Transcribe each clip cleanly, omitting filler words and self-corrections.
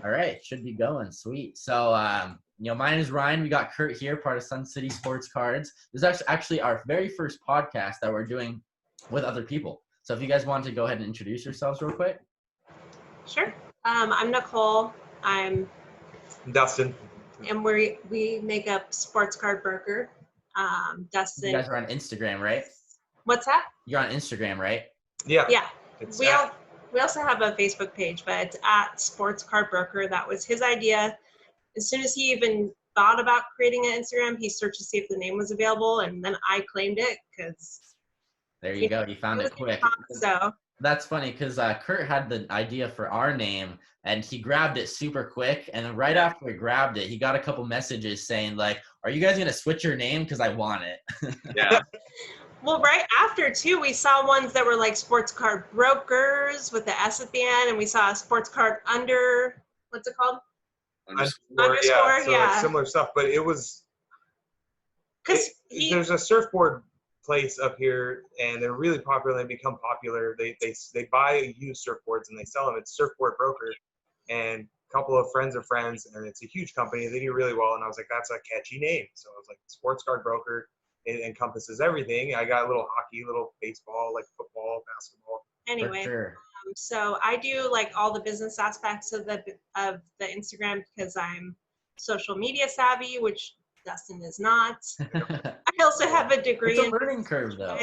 All right, should be going. Sweet. So, my name is Ryan. We got Kurt here, part of Sun City Sports Cards. This is actually our very first podcast that we're doing with other people. So, if you guys want to go ahead and introduce yourselves real quick. Sure. I'm Nicole. I'm Dustin. and we make up SportsCardBroker. You Dustin. guys are on Instagram, right? What's that? You're on Instagram, right? Yeah. We also have a Facebook page, but it's at SportsCardBroker. That was his idea. As soon as he even thought about creating an Instagram, he searched to see if the name was available, and then I claimed it because there you go. You found it quick. So that's funny because Kurt had the idea for our name and he grabbed it super quick. And then right after he grabbed it, he got a couple messages saying like, "Are you guys going to switch your name? Because I want it." Yeah. Well, right after, too, we saw ones that were like Sports Card Brokers with the S at the end, and we saw a Sports Card what's it called? Underscore, yeah. Similar stuff, but it was – there's a surfboard place up here, and they're really popular. They become popular. They buy used surfboards, and they sell them. It's Surfboard Broker, and a couple of friends of friends, and it's a huge company. They do really well, and I was like, that's a catchy name. So I was like, Sports Card Broker. It encompasses everything. I got a little hockey, little baseball, like football, basketball. Anyway, sure. So I do like all the business aspects of the Instagram because I'm social media savvy, which Dustin is not. I also have a degree in learning curve, though.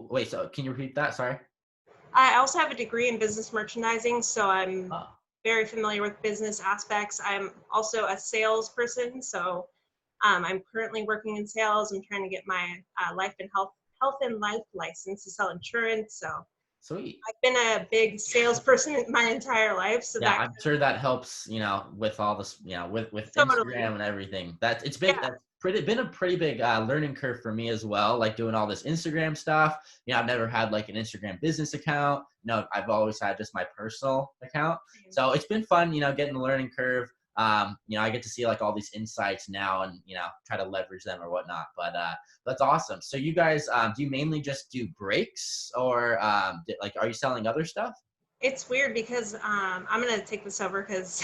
Wait. So can you repeat that? Sorry. I also have a degree in business merchandising, so I'm very familiar with business aspects. I'm also a salesperson, so. I'm currently working in sales. I'm trying to get my health and life license to sell insurance. So sweet. I've been a big salesperson my entire life. So yeah, I'm sure that helps. With all this, with Instagram and everything. It's been been a pretty big learning curve for me as well. Like doing all this Instagram stuff. I've never had like an Instagram business account. I've always had just my personal account. So it's been fun. Getting the learning curve. I get to see like all these insights now and, try to leverage them or whatnot, but that's awesome. So you guys, do you mainly just do breaks or are you selling other stuff? It's weird because I'm going to take this over because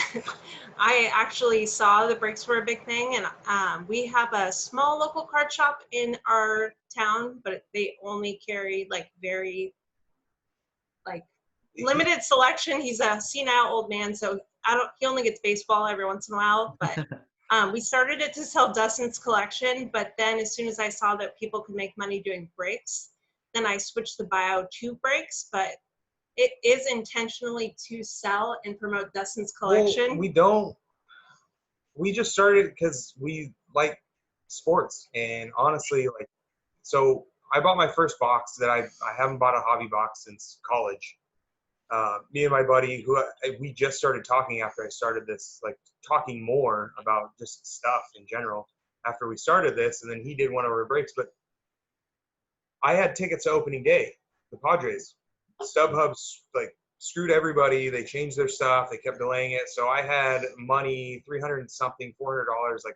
I actually saw the breaks were a big thing. And we have a small local card shop in our town, but they only carry like very limited selection. He's a senile old man, so he only gets baseball every once in a while, but we started it to sell Dustin's collection, but then as soon as I saw that people could make money doing breaks, then I switched the bio to breaks, but it is intentionally to sell and promote Dustin's collection. Well, we just started because we like sports, and honestly, so I bought my first box that I haven't bought a hobby box since college. Me and my buddy, we just started talking after I started this, like talking more about just stuff in general after we started this. And then he did one of our breaks, but I had tickets to opening day, the Padres. StubHub's screwed everybody. They changed their stuff. They kept delaying it. So I had money, $300 and something, $400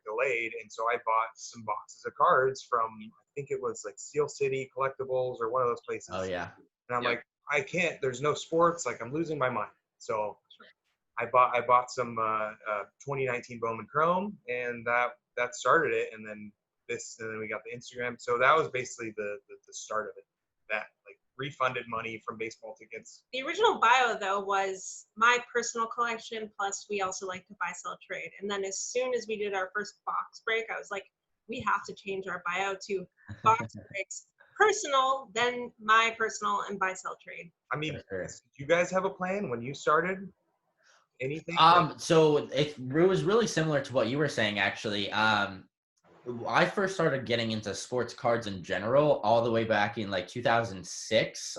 delayed. And so I bought some boxes of cards from, I think it was like Steel City Collectibles or one of those places. Oh yeah. And I'm like, I can't, there's no sports, I'm losing my mind. So I bought some 2019 Bowman Chrome, and that started it, and then we got the Instagram. So that was basically the start of it. That refunded money from baseball tickets. The original bio though was my personal collection, plus we also like to buy, sell, trade. And then as soon as we did our first box break, I was like, we have to change our bio to box breaks. Personal, then my personal, and buy, sell, trade. I mean, do you guys have a plan when you started? Anything? So it was really similar to what you were saying, actually. I first started getting into sports cards in general all the way back in 2006.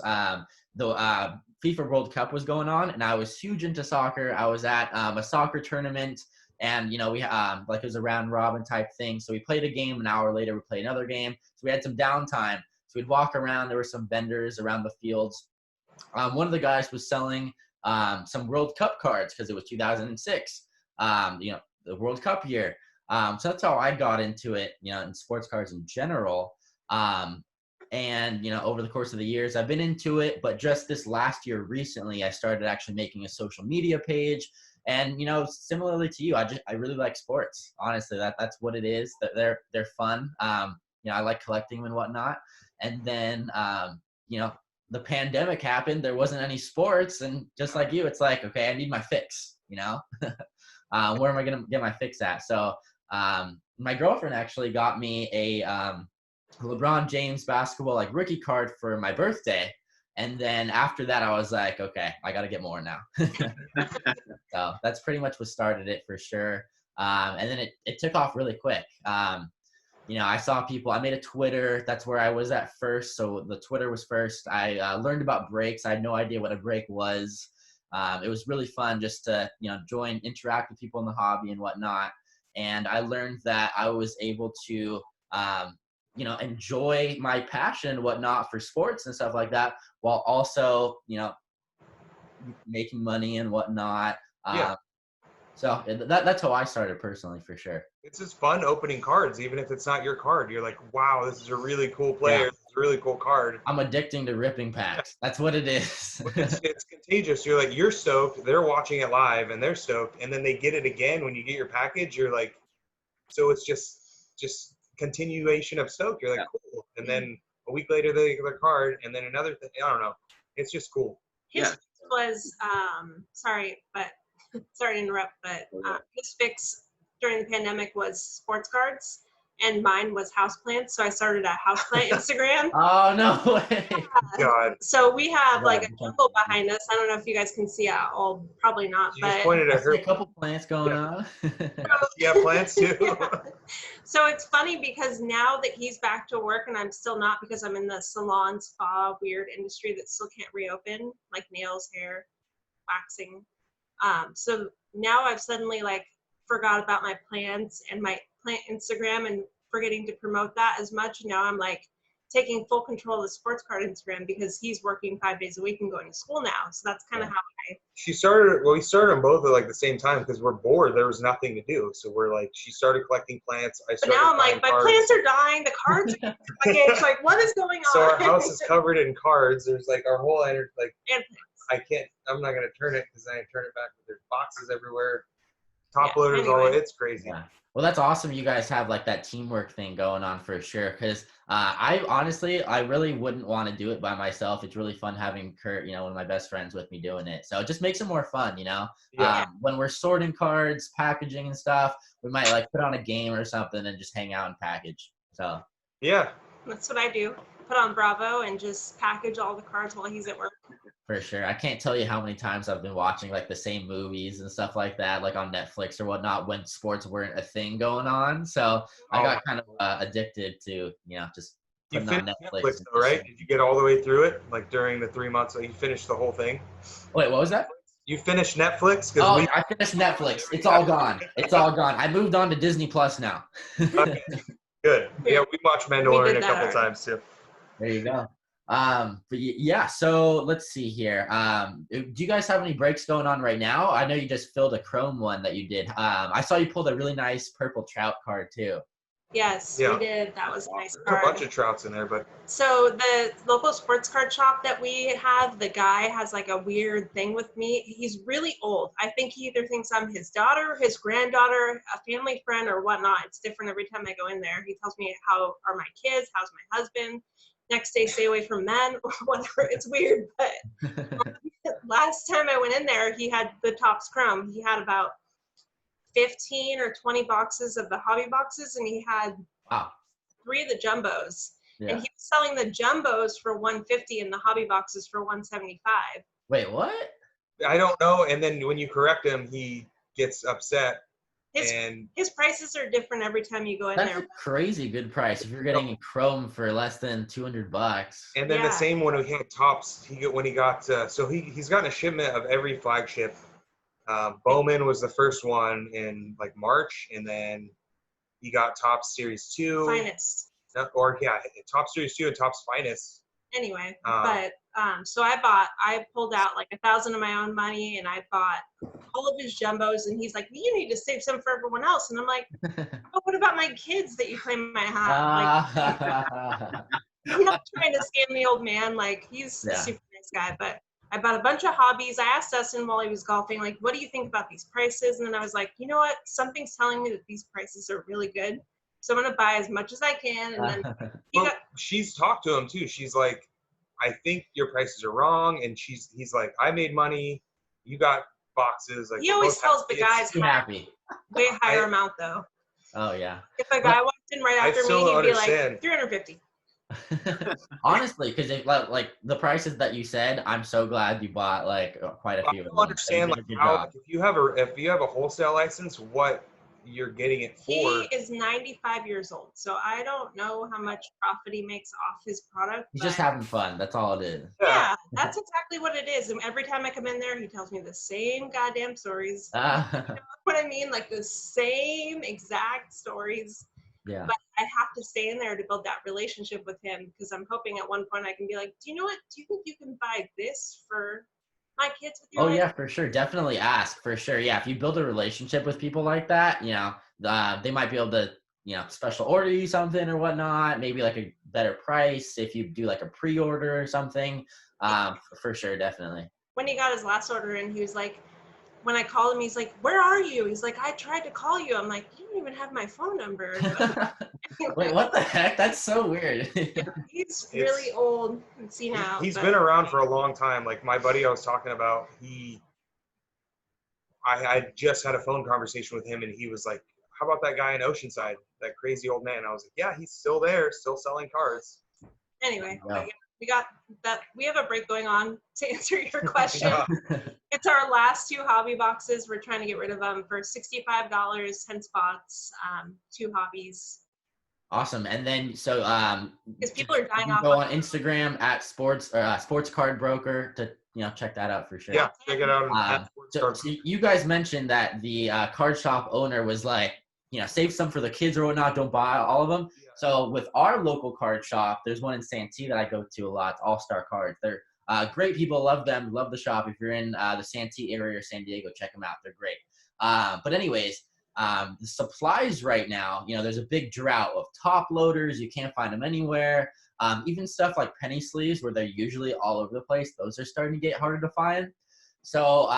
The FIFA World Cup was going on, and I was huge into soccer. I was at a soccer tournament, and we it was a round robin type thing. So we played a game. An hour later, we played another game. So we had some downtime. So we'd walk around. There were some vendors around the fields. One of the guys was selling some World Cup cards because it was 2006, the World Cup year. So that's how I got into it, in sports cards in general. And, over the course of the years, I've been into it. But just this last year recently, I started actually making a social media page. And, similarly to you, I really like sports. Honestly, that's what it is. That they're fun. I like collecting them and whatnot. And then, the pandemic happened. There wasn't any sports. And just like you, it's like, okay, I need my fix, where am I going to get my fix at? So my girlfriend actually got me a LeBron James basketball like rookie card for my birthday. And then after that, I was like, okay, I got to get more now. So that's pretty much what started it for sure. And then it took off really quick. I saw people, I made a Twitter. That's where I was at first. So the Twitter was first. I learned about breaks. I had no idea what a break was. It was really fun just to, interact with people in the hobby and whatnot. And I learned that I was able to, enjoy my passion and whatnot for sports and stuff like that, while also, making money and whatnot. Yeah. So that's how I started personally, for sure. It's just fun opening cards, even if it's not your card. You're like, wow, this is a really cool player. Yeah. This is a really cool card. I'm addicting to ripping packs. That's what it is. It's contagious. You're like, you're stoked. They're watching it live and they're stoked. And then they get it again when you get your package. You're like, so it's just continuation of stoked. You're like, cool. And then a week later, they get their card. And then another thing. I don't know. It's just cool. His was, sorry to interrupt, but his fix during the pandemic was sports cards, and mine was houseplants. So I started a houseplant Instagram. Oh, no way. God. So we have like a jungle behind us. I don't know if you guys can see it all. Probably not. You but just pointed at her. A couple plants going on. Yeah, plants too. So it's funny because now that he's back to work and I'm still not, because I'm in the salon, spa, weird industry that still can't reopen, like nails, hair, waxing. So now I've suddenly forgot about my plants and my plant Instagram and forgetting to promote that as much. Now I'm taking full control of the sports card Instagram because he's working 5 days a week and going to school now. So that's kind of how we started them both at the same time because we're bored. There was nothing to do. So she started collecting plants. But now I'm like, my plants are dying. The cards are it's like, what is going on? So our house is covered in cards. There's our whole and I'm not going to turn it because then I turn it back. There's boxes everywhere. Top loaders, all it's crazy. Yeah. Well, that's awesome. You guys have that teamwork thing going on for sure. Because I really wouldn't want to do it by myself. It's really fun having Kurt, one of my best friends, with me doing it. So it just makes it more fun, Yeah. When we're sorting cards, packaging and stuff, we might put on a game or something and just hang out and package. So yeah, that's what I do. Put on Bravo and just package all the cards while he's at work. For sure. I can't tell you how many times I've been watching the same movies and stuff like that, on Netflix or whatnot, when sports weren't a thing going on. So I got kind of addicted to, just putting on Netflix. Though, right? Did you get all the way through it? During the 3 months that you finished the whole thing? Wait, what was that? You finished Netflix? I finished Netflix. It's all gone. It's all gone. I moved on to Disney Plus now. Okay. Good. Yeah, we watched Mandalorian a couple times too. There you go. But yeah, so let's see here. Do you guys have any breaks going on right now? I know you just filled a Chrome one that you did. I saw you pulled a really nice purple trout card too. Yes, we did. That was a nice card. There's a bunch of trouts in there, but. So the local sports card shop that we have, the guy has a weird thing with me. He's really old. I think he either thinks I'm his daughter, his granddaughter, a family friend, or whatnot. It's different every time I go in there. He tells me how are my kids, how's my husband. Next day, stay away from men, whatever. It's weird, but last time I went in there, he had the Topps Chrome. He had about 15 or 20 boxes of the hobby boxes, and he had 3 of the jumbos. Yeah. And he was selling the jumbos for $150 and the hobby boxes for $175. Wait, what? I don't know. And then when you correct him, he gets upset. His prices are different every time you go in there. That's a crazy good price if you're getting a Chrome for less than $200. And then the same when he had Topps, so he's gotten a shipment of every flagship. Bowman was the first one in March, and then he got Topps Series 2. Finest. Topps Series 2 and Topps Finest. Anyway, so I pulled out $1,000 of my own money, and I bought all of his jumbos, and he's like, you need to save some for everyone else. And I'm like, oh, what about my kids that you claim I have? I'm not trying to scam the old man. Like, he's a super nice guy, but I bought a bunch of hobbies. I asked Dustin while he was golfing, like, what do you think about these prices? And then I was like, you know what? Something's telling me that these prices are really good. So I'm going to buy as much as I can. And then she's talked to him too. She's like, I think your prices are wrong. And he's like, I made money. You got boxes. Like, he always tells the guys happy. Way higher amount though. Oh yeah. If a guy walked in right after me, he'd be like 350. Honestly, because like the prices that you said, I'm so glad you bought like quite a few. I don't understand like how if you have a wholesale license, what you're getting it for. He is 95 years old, so I don't know how much profit he makes off his product. He's just having fun. That's all it is. Yeah, that's exactly what it is. And every time I come in there, he tells me the same goddamn stories. You know what I mean? Like the same exact stories. Yeah. But I have to stay in there to build that relationship with him because I'm hoping at one point I can be like, do you know what? Do you think you can buy this for my kids with your yeah, for sure. Definitely ask for sure. Yeah. If you build a relationship with people like that, you know, they might be able to, you know, special order you something or whatnot, maybe like a better price if you do like a pre-order or something. For sure. Definitely. When he got his last order in, he was like, when I called him, he's like, where are you? He's like, I tried to call you. I'm like, you don't even have my phone number. Wait, what the heck? That's so weird. He's really old and senile. He's been around for a long time. Like my buddy I was talking about, I just had a phone conversation with him and he was like, how about that guy in Oceanside, that crazy old man? I was like, yeah, he's still there, still selling cards. Anyway, we got that. We have a break going on to answer your question. It's our last 2 hobby boxes. We're trying to get rid of them for $65, 10 spots, 2 hobbies. Awesome. And then so because people are dying off. Go on Instagram at SportsCardBroker to check that out for sure. Yeah, check it out. So you guys mentioned that the card shop owner was like, save some for the kids or whatnot. Don't buy all of them. Yeah. So with our local card shop, there's one in Santee that I go to a lot. It's All Star Cards. They're great people. Love them. Love the shop. If you're in the Santee area or San Diego, check them out. They're great. But anyways, the supplies right now, there's a big drought of top loaders. You can't find them anywhere. Even stuff like penny sleeves where they're usually all over the place. Those are starting to get harder to find. So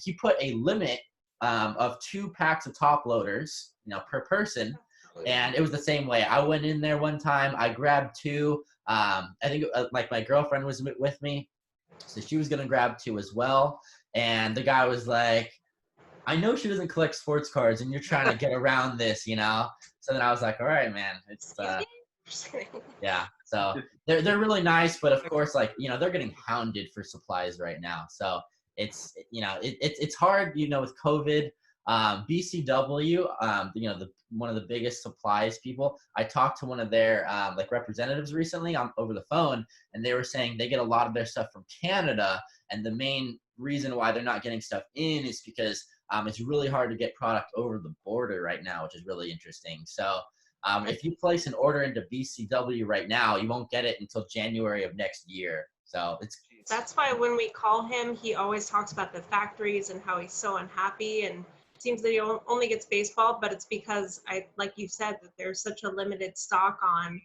he put a limit of 2 packs of top loaders, per person. And it was the same way. I went in there one time. I grabbed 2. I think like my girlfriend was with me. So she was going to grab 2 as well. And the guy was like, I know she doesn't collect sports cards and you're trying to get around this, So then I was like, all right, man, it's yeah. So they're really nice, but of course, like, they're getting hounded for supplies right now. So it's, it's hard, with COVID. BCW, one of the biggest supplies people. I talked to one of their representatives recently over the phone, and they were saying they get a lot of their stuff from Canada, and the main reason why they're not getting stuff in is because it's really hard to get product over the border right now, which is really interesting. So if you place an order into BCW right now, you won't get it until January of next year. So that's why when we call him, he always talks about the factories and how he's so unhappy, and it seems that he only gets baseball, but it's because like you said, that there's such a limited stock on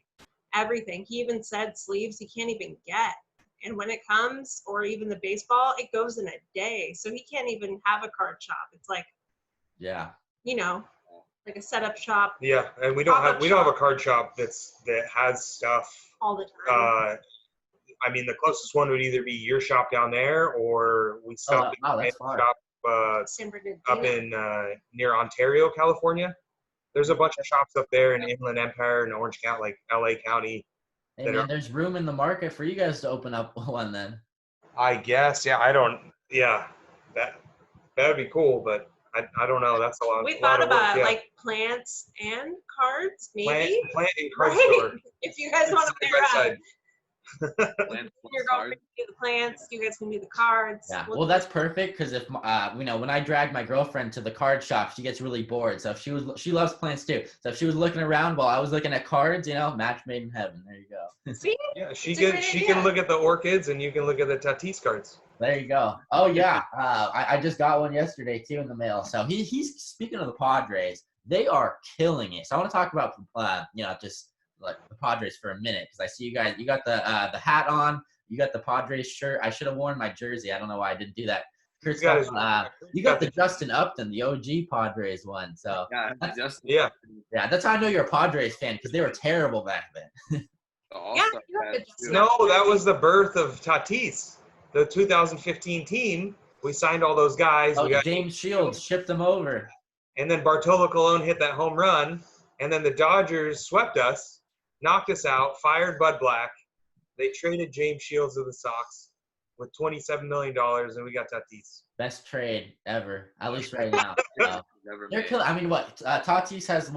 everything. He even said sleeves he can't even get. And when it comes, or even the baseball, it goes in a day. So he can't even have a card shop. It's like, like a setup shop. Yeah, and we don't have a card shop that has stuff all the time. I mean, the closest one would either be your shop down there, or we stopped at a shop up in near Ontario, California. There's a bunch of shops up there in Inland Empire and Orange County, like LA County. Hey man, there's room in the market for you guys to open up one then. I guess, yeah. That would be cool, but I don't know. That's a lot. We thought about like plants and cards, maybe. Plant and card store. If you guys want to pair up. You're going to do the plants, you guys can do the cards. Yeah, well, that's perfect because if when I drag my girlfriend to the card shop, she gets really bored. So if she loves plants too. So if she was looking around while I was looking at cards, match made in heaven. There you go. See? Yeah, she can look at the orchids and you can look at the Tatis cards. There you go. Oh yeah, I just got one yesterday too in the mail. So he's speaking of the Padres, they are killing it. So I want to talk about just like the Padres for a minute because I see you guys. You got the hat on. You got the Padres shirt. I should have worn my jersey. I don't know why I didn't do that. Kurt's got, you got the Justin Upton, the OG Padres one. So Yeah, that's how I know you're a Padres fan because they were terrible back then. No, that was the birth of Tatis, the 2015 team. We signed all those guys. Oh, we got James Shields shipped them over. And then Bartolo Colon hit that home run. And then the Dodgers swept us, knocked us out, fired Bud Black. They traded James Shields to the Sox with $27 million, and we got Tatis. Best trade ever, at least right now. They're killing. I mean, what? Tatis has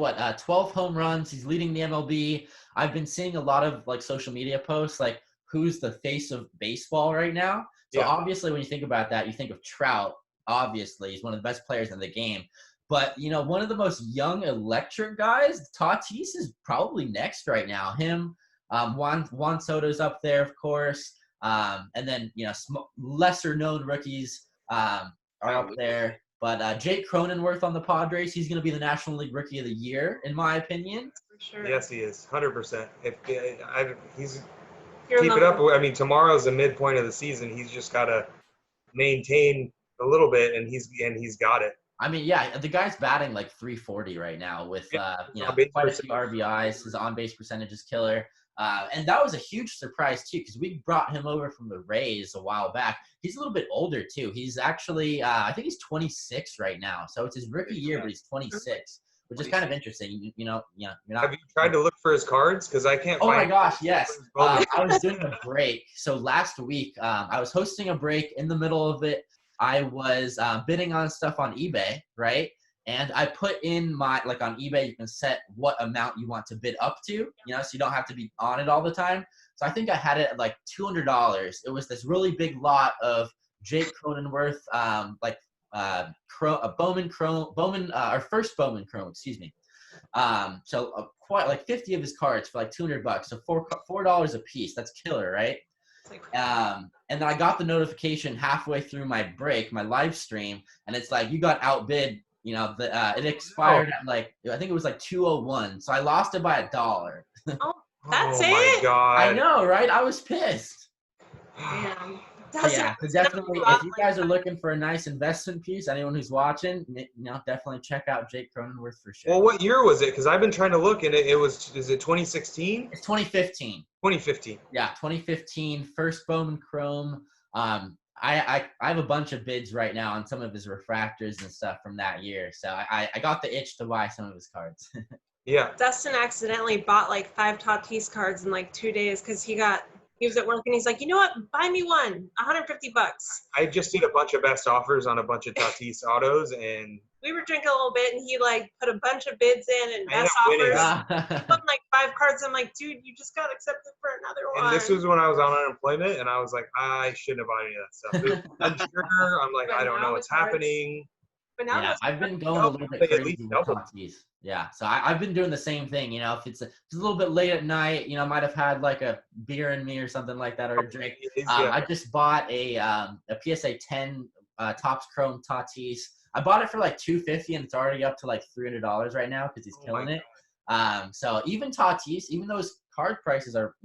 12 home runs. He's leading the MLB. I've been seeing a lot of like social media posts, like who's the face of baseball right now. So obviously, when you think about that, you think of Trout. Obviously, he's one of the best players in the game. But one of the most young electric guys, Tatis, is probably next right now. Him, Juan Soto's up there, of course. And then, lesser known rookies are up there. But Jake Cronenworth on the Padres, he's going to be the National League Rookie of the Year, in my opinion. For sure. Yes, he is, 100%. He's keep it up. I mean, tomorrow's the midpoint of the season. He's just got to maintain a little bit, and he's got it. I mean, yeah, the guy's batting like 340 right now with quite a few RBIs. His on-base percentage is killer. And that was a huge surprise, too, because we brought him over from the Rays a while back. He's a little bit older, too. He's actually, I think he's 26 right now. So it's his rookie year, but he's 26, which is kind of interesting. You're not. Have you tried to look for his cards? Because I can't find. Oh, my gosh, yes. I was doing a break. So last week, I was hosting a break. In the middle of it, I was bidding on stuff on eBay, right? And I put in on eBay, you can set what amount you want to bid up to, so you don't have to be on it all the time. So I think I had it at like $200. It was this really big lot of Jake Cronenworth, our first Bowman Chrome, excuse me. So quite like 50 of his cards for like $200. So $4 a piece. That's killer, right? And then I got the notification halfway through my live stream, and it's like, you got outbid. It expired at I think it was like 201. So I lost it by $1. Oh, that's it? Oh my God. I know, right? I was pissed. Man. Yeah, definitely. If you guys are looking for a nice investment piece, anyone who's watching, definitely check out Jake Cronenworth for sure. Well, what year was it? Because I've been trying to look, and is it 2016? It's 2015. 2015. Yeah, 2015. First Bowman Chrome. I have a bunch of bids right now on some of his refractors and stuff from that year. So I got the itch to buy some of his cards. Yeah. Dustin accidentally bought like 5 Tatis cards in like 2 days because he was at work and he's like, you know what? Buy me one, $150. I just did a bunch of best offers on a bunch of Tatis autos, and we were drinking a little bit, and he like put a bunch of bids in and best offers. He put like 5 cards. I'm like, dude, you just got accepted for another one. And this was when I was on unemployment, and I was like, I shouldn't have bought any of that stuff. Unsugar, I'm like, I don't know what's happening. But now I've been going a little bit crazy with Tatis. Yeah, so I've been doing the same thing. If it's a little bit late at night, might have had like a beer in me or something like that, or a drink. I just bought a PSA 10 Topps Chrome Tatis. I bought it for like $250, and it's already up to like $300 right now because he's killing it. So even Tatis, even though his card prices are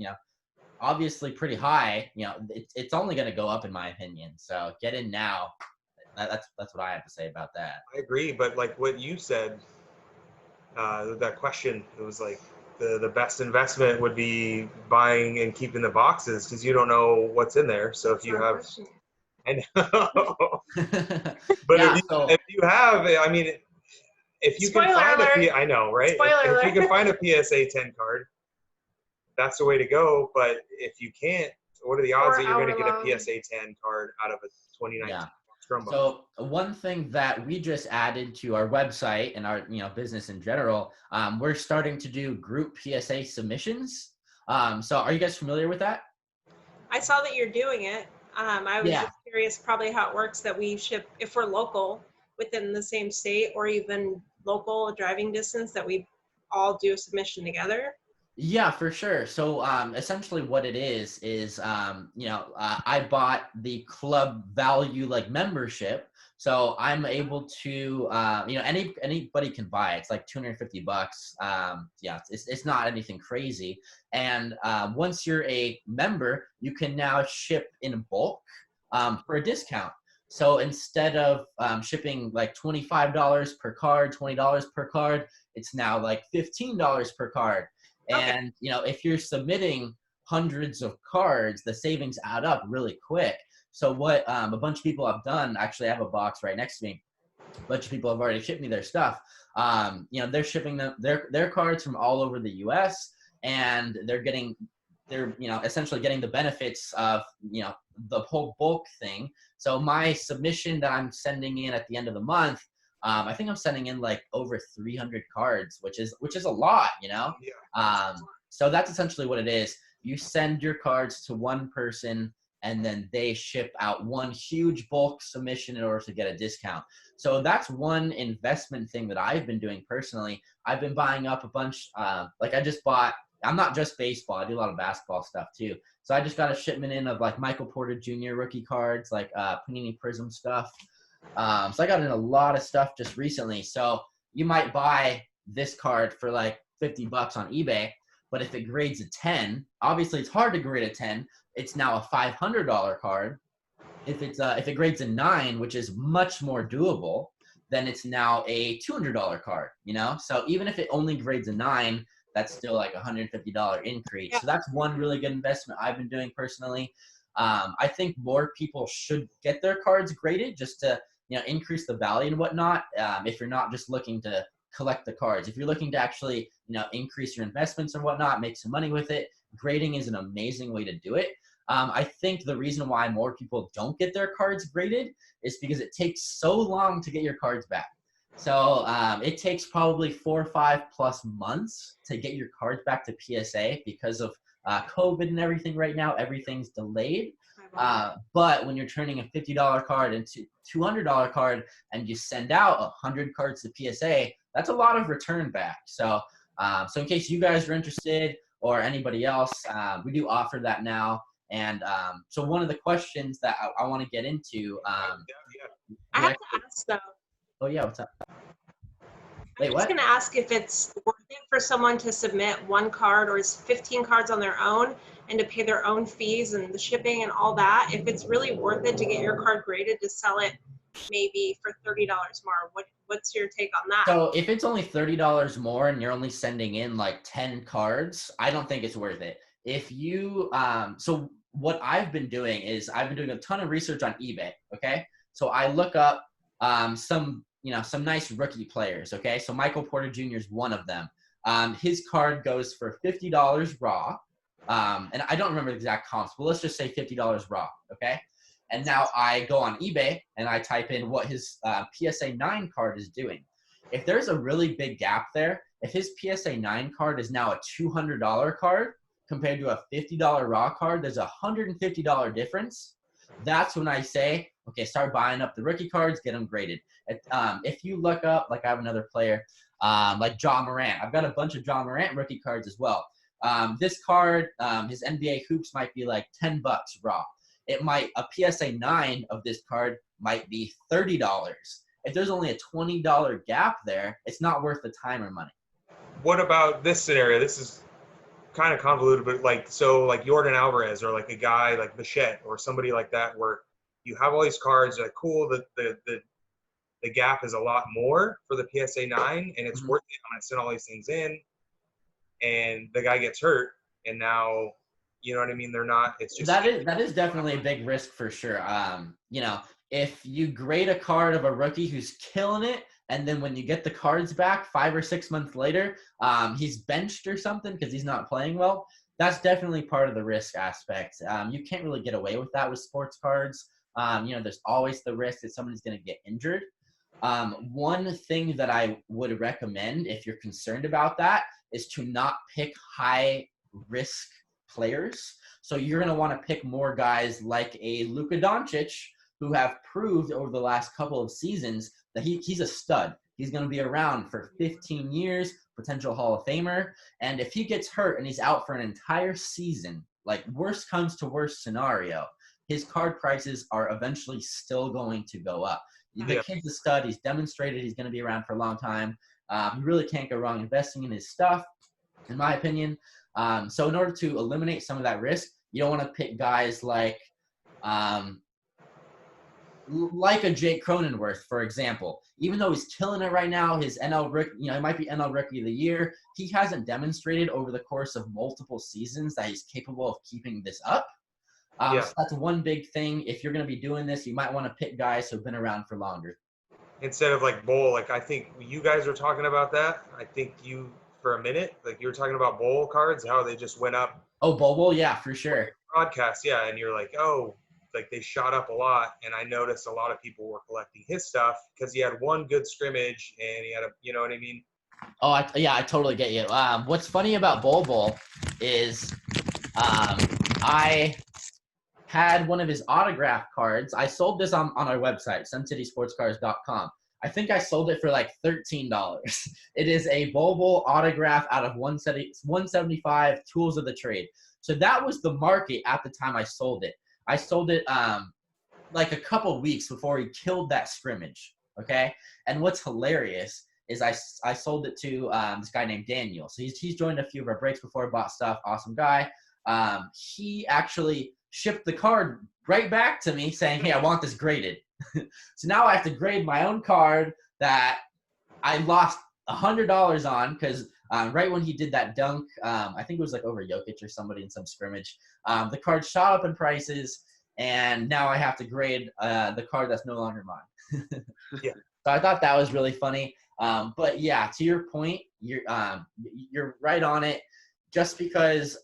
obviously pretty high, it's only going to go up in my opinion. So get in now. That's what I have to say about that. I agree, but like what you said, that question, it was like the best investment would be buying and keeping the boxes because you don't know what's in there. So if you have, I know, but if you have, I mean, if you can find I know, right? If you can find a PSA 10 card, that's the way to go. But if you can't, what are the odds that you're going to get a PSA 10 card out of a 2019? Yeah. So one thing that we just added to our website and our business in general, we're starting to do group PSA submissions. So are you guys familiar with that? I saw that you're doing it. I was just curious probably how it works that we ship, if we're local within the same state or even local driving distance, that we all do a submission together. Yeah, for sure. So essentially what it is I bought the club value membership. So I'm able to, anybody can buy it. It's like $250. Yeah, it's not anything crazy. And once you're a member, you can now ship in bulk for a discount. So instead of shipping like $25 per card, $20 per card, it's now like $15 per card. Okay. And, if you're submitting hundreds of cards, the savings add up really quick. So what a bunch of people have done, actually I have a box right next to me. A bunch of people have already shipped me their stuff. They're shipping them their cards from all over the US, and they're essentially getting the benefits of, the whole bulk thing. So my submission that I'm sending in at the end of the month, I think I'm sending in like over 300 cards, which is a lot, Yeah. So that's essentially what it is. You send your cards to one person, and then they ship out one huge bulk submission in order to get a discount. So that's one investment thing that I've been doing personally. I've been buying up a bunch. I'm not just baseball. I do a lot of basketball stuff too. So I just got a shipment in of like Michael Porter Jr. rookie cards, like Panini Prism stuff. So I got in a lot of stuff just recently. So you might buy this card for like $50 on eBay, but if it grades a 10, obviously it's hard to grade a 10. It's now a $500 card. If it grades a 9, which is much more doable, then it's now a $200 card. So even if it only grades a 9, that's still like a $150 increase. Yeah. So that's one really good investment I've been doing personally. I think more people should get their cards graded just to increase the value and whatnot. If you're not just looking to collect the cards, if you're looking to actually increase your investments and whatnot, make some money with it, grading is an amazing way to do it. I think the reason why more people don't get their cards graded is because it takes so long to get your cards back. So it takes probably 4 or 5 plus months to get your cards back to PSA because of COVID and everything right now. Everything's delayed. But when you're turning a $50 card into $200 card and you send out 100 cards to PSA, that's a lot of return back. So in case you guys are interested or anybody else, we do offer that now. And so one of the questions that I want to get into. I have to ask though. Oh yeah, what's up? I'm just going to ask if it's worth it for someone to submit one card or 15 cards on their own and to pay their own fees and the shipping and all that. If it's really worth it to get your card graded to sell it maybe for $30 more. What's your take on that? So if it's only $30 more and you're only sending in like 10 cards, I don't think it's worth it. If you, so what I've been doing is I've been doing a ton of research on eBay. Okay. So I look up some nice rookie players. Okay. So Michael Porter Jr. is one of them. His card goes for $50 raw. And I don't remember the exact comps, but let's just say $50 raw. Okay. And now I go on eBay and I type in what his PSA 9 card is doing. If there's a really big gap there, if his PSA 9 card is now a $200 card compared to a $50 raw card, there's a $150 difference. That's when I say, okay, start buying up the rookie cards, get them graded. If you look up, like I have another player, like Ja Morant. I've got a bunch of Ja Morant rookie cards as well. This card, his NBA hoops might be like $10 raw. A PSA 9 of this card might be $30. If there's only a $20 gap there, it's not worth the time or money. What about this scenario? This is kind of convoluted, but like Jordan Alvarez or like a guy like Bichette or somebody like that, where you have all these cards, like cool, the gap is a lot more for the PSA 9 and it's worth it. I'm going to send all these things in and the guy gets hurt and now, you know what I mean? They're not, it's just. That is definitely a big risk for sure. If you grade a card of a rookie who's killing it, and then when you get the cards back 5 or 6 months later, he's benched or something because he's not playing well, that's definitely part of the risk aspect. You can't really get away with that with sports cards. There's always the risk that somebody's going to get injured. One thing that I would recommend if you're concerned about that is to not pick high risk players. So you're going to want to pick more guys like a Luka Doncic who have proved over the last couple of seasons that he's a stud. He's going to be around for 15 years, potential Hall of Famer. And if he gets hurt and he's out for an entire season, like worst comes to worst scenario, his card prices are eventually still going to go up. The kid's a stud. He's demonstrated he's going to be around for a long time. You really can't go wrong investing in his stuff, in my opinion. So in order to eliminate some of that risk, you don't want to pick guys like a Jake Cronenworth, for example. Even though he's killing it right now, his NL rookie, he might be NL Rookie of the Year. He hasn't demonstrated over the course of multiple seasons that he's capable of keeping this up. So that's one big thing. If you're going to be doing this, you might want to pick guys who've been around for longer. Instead of like bowl, like I think you guys were talking about that. I think you, for a minute, like you were talking about bowl cards, how they just went up. Oh, bowl, yeah, for sure. Broadcast, yeah, and you're like, oh, like they shot up a lot, and I noticed a lot of people were collecting his stuff because he had one good scrimmage and he had a, you know what I mean? Oh, I totally get you. What's funny about bowl is I had one of his autograph cards. I sold this on our website, suncitysportscards.com. I think I sold it for like $13. It is a Bowl autograph out of 175 Tools of the Trade. So that was the market at the time I sold it. I sold it like a couple weeks before he killed that scrimmage, okay? And what's hilarious is I sold it to this guy named Daniel. So he's joined a few of our breaks before, bought stuff, awesome guy. He actually shipped the card right back to me saying, hey, I want this graded. So now I have to grade my own card that I lost $100 on because right when he did that dunk, I think it was like over Jokic or somebody in some scrimmage, the card shot up in prices, and now I have to grade the card that's no longer mine. Yeah. So I thought that was really funny. But yeah, to your point, you're right on it. Just because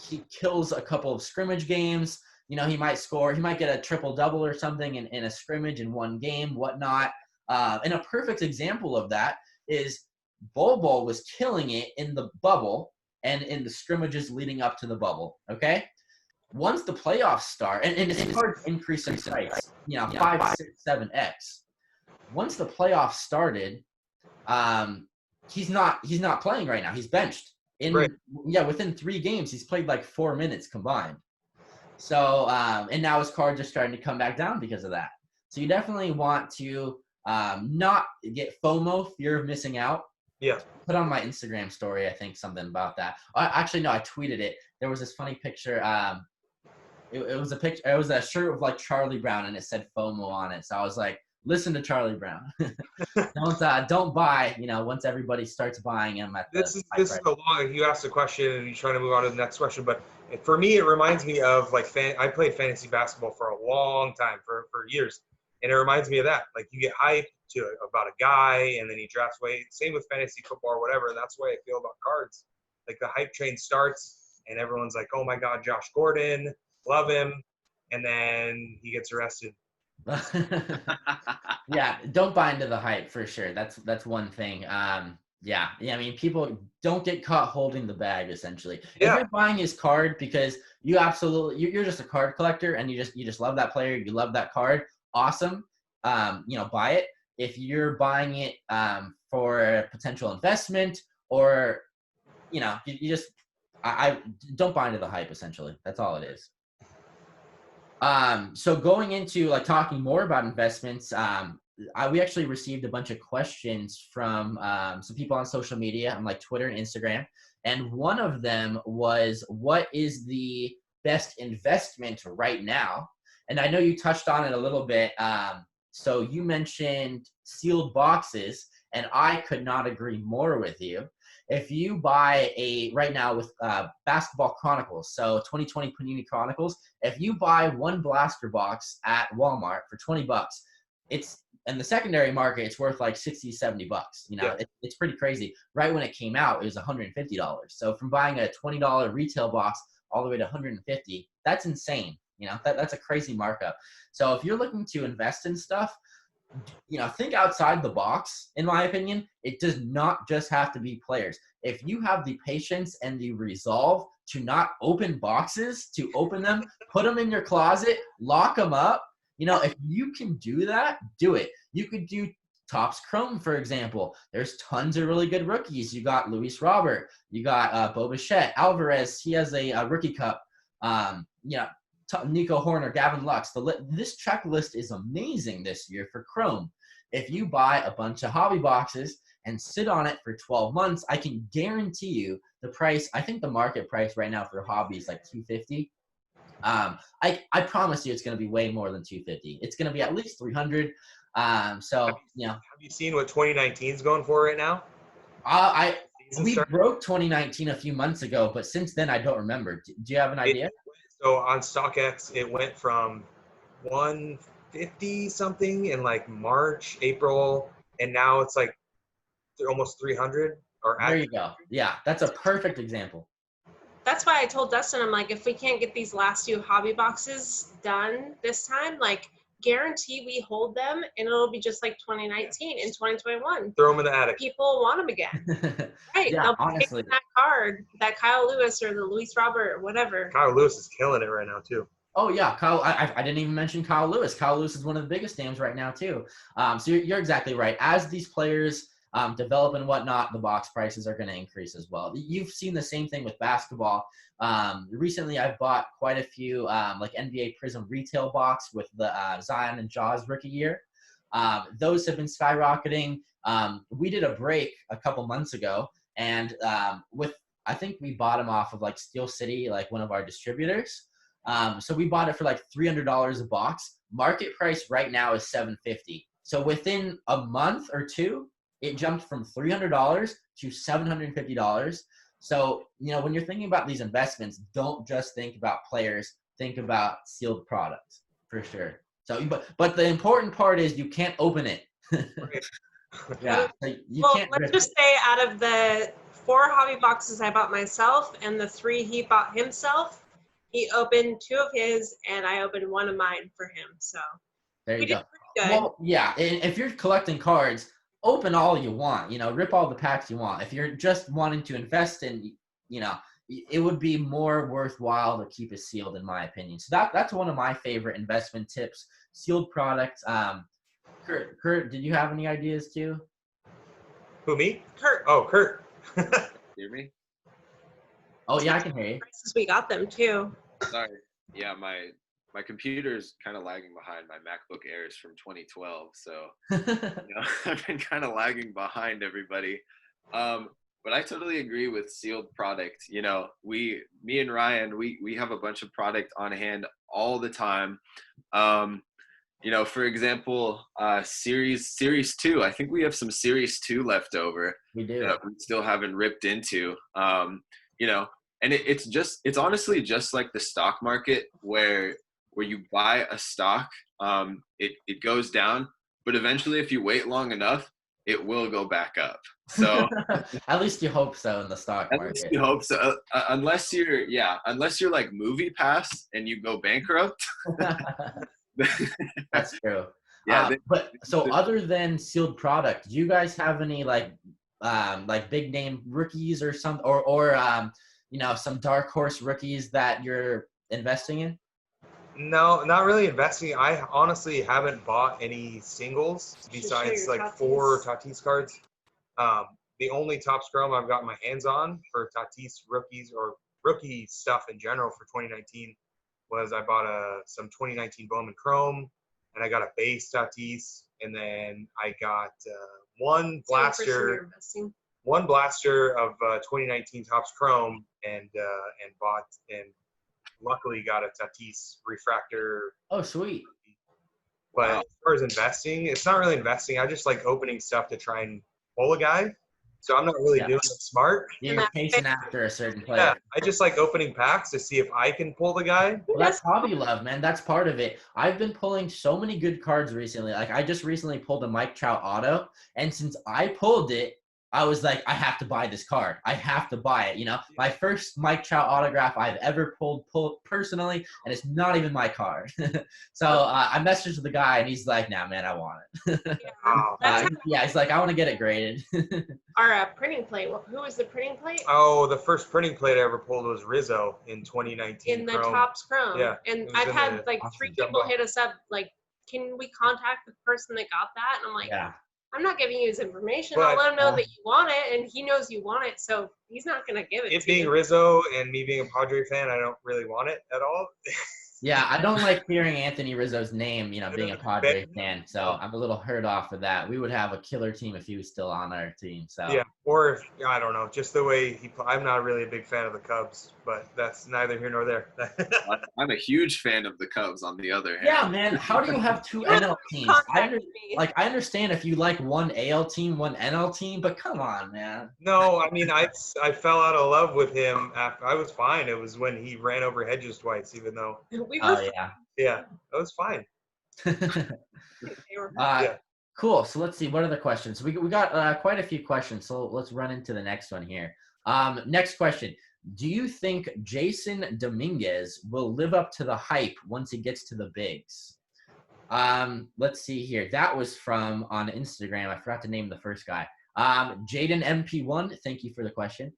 he kills a couple of scrimmage games, he might get a triple-double or something in a scrimmage in one game, whatnot. And a perfect example of that is Bowl was killing it in the bubble and in the scrimmages leading up to the bubble, okay? Once the playoffs start, and his cards increase in price, 5, 6, 7x. Once the playoffs started, he's not playing right now. He's benched. Within 3 games, he's played like 4 minutes combined. So, and now his cards are starting to come back down because of that. So you definitely want to not get FOMO, fear of missing out. Yeah. Put on my Instagram story, I think, something about that. Actually, no, I tweeted it. There was this funny picture. It was a picture. It was a shirt with like Charlie Brown, and it said FOMO on it. So I was like, listen to Charlie Brown. Don't buy. Once everybody starts buying them at this is a long. You asked a question, and you're trying to move on to the next question. But for me, it reminds me of like I played fantasy basketball for a long time, for years, and it reminds me of that. Like you get hyped about a guy, and then he drafts away. Same with fantasy football or whatever. And that's the way I feel about cards. Like the hype train starts, and everyone's like, "Oh my God, Josh Gordon, love him," and then he gets arrested. Yeah, don't buy into the hype for sure. That's one thing. Yeah. I mean, people don't get caught holding the bag. Essentially, if you're buying his card because you're just a card collector and you just love that player, you love that card, awesome. Buy it. If you're buying it for a potential investment or I don't buy into the hype. Essentially, that's all it is. So going into like talking more about investments, we actually received a bunch of questions from some people on social media on like Twitter and Instagram. And one of them was, what is the best investment right now? And I know you touched on it a little bit. So you mentioned sealed boxes, and I could not agree more with you. If you buy right now with Basketball Chronicles, so 2020 Panini Chronicles, if you buy one blaster box at Walmart for $20, it's in the secondary market, it's worth like $60, $70. It's pretty crazy. Right when it came out, it was $150. So from buying a $20 retail box all the way to $150, that's insane. That's a crazy markup. So if you're looking to invest in stuff, think outside the box, in my opinion. It does not just have to be players. If you have the patience and the resolve to not open boxes, to open them, put them in your closet, lock them up, if you can do that, do it. You could do Topps Chrome, for example. There's tons of really good rookies. You got Luis Robert. You got Bo Bichette. Alvarez, he has a rookie cup. Nico Horner, Gavin Lux. This checklist is amazing this year for Chrome. If you buy a bunch of hobby boxes and sit on it for 12 months, I can guarantee you the price. I think the market price right now for hobby is like $250. I promise you it's going to be way more than $250. It's going to be at least $300. So, Have you seen what 2019 is going for right now? We broke 2019 a few months ago, but since then I don't remember. Do you have an idea? So on StockX, it went from 150 something in like March, April, and now it's like almost 300. There you go. Yeah, that's a perfect example. That's why I told Dustin, I'm like, if we can't get these last 2 hobby boxes done this time, like, guarantee we hold them, and it'll be just like 2019 and 2021. Throw them in the attic. People want them again. Right. Yeah, they'll be honestly. taking that card, that Kyle Lewis or the Luis Robert or whatever. Kyle Lewis is killing it right now too. Oh yeah, Kyle. I didn't even mention Kyle Lewis. Kyle Lewis is one of the biggest names right now too. So you're exactly right. As these players develop and whatnot, the box prices are going to increase as well. You've seen the same thing with basketball. Recently, I've bought quite a few like NBA Prism retail box with the Zion and Jaws rookie year. Those have been skyrocketing. We did a break a couple months ago, and I think we bought them off of like Steel City, like one of our distributors. So we bought it for like $300 a box. Market price right now is $750. So within a month or two, it jumped from $300 to $750. So, when you're thinking about these investments, don't just think about players, think about sealed products for sure. So, but the important part is you can't open it. Yeah. So let's just say out of the 4 hobby boxes I bought myself and the 3 he bought himself, he opened 2 of his and I opened 1 of mine for him. So there you go. Good. Well, yeah. And if you're collecting cards, open all you want, rip all the packs you want. If you're just wanting to invest in, it would be more worthwhile to keep it sealed, in my opinion. So that's one of my favorite investment tips, sealed products. Kurt, did you have any ideas too? Who, me? Kurt. Oh, Kurt. Hear me? Oh yeah, I can hear you. We got them too. Sorry. Yeah, my computer's kind of lagging behind. My MacBook Air is from 2012, so I've been kind of lagging behind everybody. But I totally agree with sealed product. Me and Ryan, we have a bunch of product on hand all the time. For example, Series 2. I think we have some Series 2 left over. We do. That we still haven't ripped into. And it's honestly just like the stock market where you buy a stock, it goes down, but eventually if you wait long enough, it will go back up. So at least you hope so in the stock market. At least you hope so. Unless you're like MoviePass and you go bankrupt. That's true. Yeah. But so other than sealed product, do you guys have any like big name rookies or some some dark horse rookies that you're investing in? No, not really investing. I honestly haven't bought any singles besides like Tatis. 4 Tatis cards. The only Topps Chrome I've got my hands on for Tatis rookies or rookie stuff in general for 2019 was I bought some 2019 Bowman Chrome, and I got a base Tatis, and then I got one blaster of 2019 Topps Chrome, and bought and luckily got a Tatis refractor. Oh, sweet. But Wow. as far as investing, it's not really investing. I just like opening stuff to try and pull a guy. So I'm not really doing it smart. You're chasing after a certain player. Yeah, I just like opening packs to see if I can pull the guy. Well, that's hobby love, man. That's part of it. I've been pulling so many good cards recently. Like I just recently pulled a Mike Trout auto, and since I pulled it, I was like, I have to buy this card. I have to buy it. My first Mike Trout autograph I've ever pulled personally, and it's not even my card. So I messaged with the guy, and he's like, "Nah, man, I want it." He's like, "I want to get it graded." Our printing plate. Who was the printing plate? Oh, the first printing plate I ever pulled was Rizzo in 2019. In the Topps Chrome. Yeah. And I've had like 3 people hit us up, like, can we contact the person that got that? And I'm like, yeah. I'm not giving you his information. But, I'll let him know that you want it, and he knows you want it, so he's not going to give it to It being you. Rizzo and me being a Padre fan, I don't really want it at all. Yeah, I don't like hearing Anthony Rizzo's name, being a Padres Ben- fan. So I'm a little hurt off of that. We would have a killer team if he was still on our team. So Yeah, or if I don't know, just the way I'm not really a big fan of the Cubs, but that's neither here nor there. I'm a huge fan of the Cubs. On the other hand, yeah, man, how do you have two You have NL to teams? contact me. I understand if you like one AL team, one NL team, but come on, man. No, I mean I fell out of love with him after I was fine. It was when he ran over hedges twice, even though We Oh were yeah, that was fine. they were Yeah. Cool. So let's see. What are the questions? We got quite a few questions. So let's run into the next one here. Next question. Do you think Jason Dominguez will live up to the hype once he gets to the bigs? Let's see here. That was from on Instagram. I forgot to name the first guy. Jaden MP1. Thank you for the question.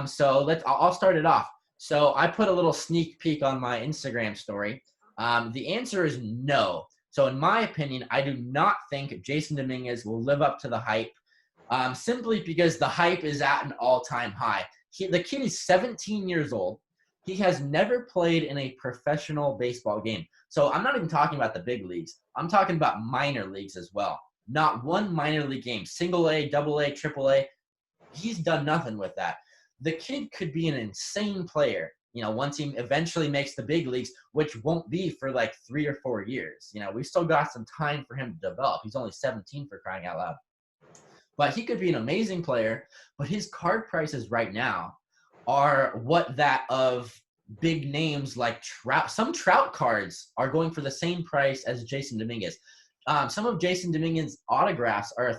So I'll start it off. So I put a little sneak peek on my Instagram story. The answer is no. So in my opinion, I do not think Jason Dominguez will live up to the hype, simply because the hype is at an all-time high. The kid is 17 years old. He has never played in a professional baseball game. So I'm not even talking about the big leagues. I'm talking about minor leagues as well. Not one minor league game, single A, double A, triple A. He's done nothing with that. The kid could be an insane player, once he eventually makes the big leagues, which won't be for like 3 or 4 years. We've still got some time for him to develop. He's only 17 for crying out loud. But he could be an amazing player, but his card prices right now are what that of big names like Trout. Some Trout cards are going for the same price as Jason Dominguez. Some of Jason Dominguez's autographs are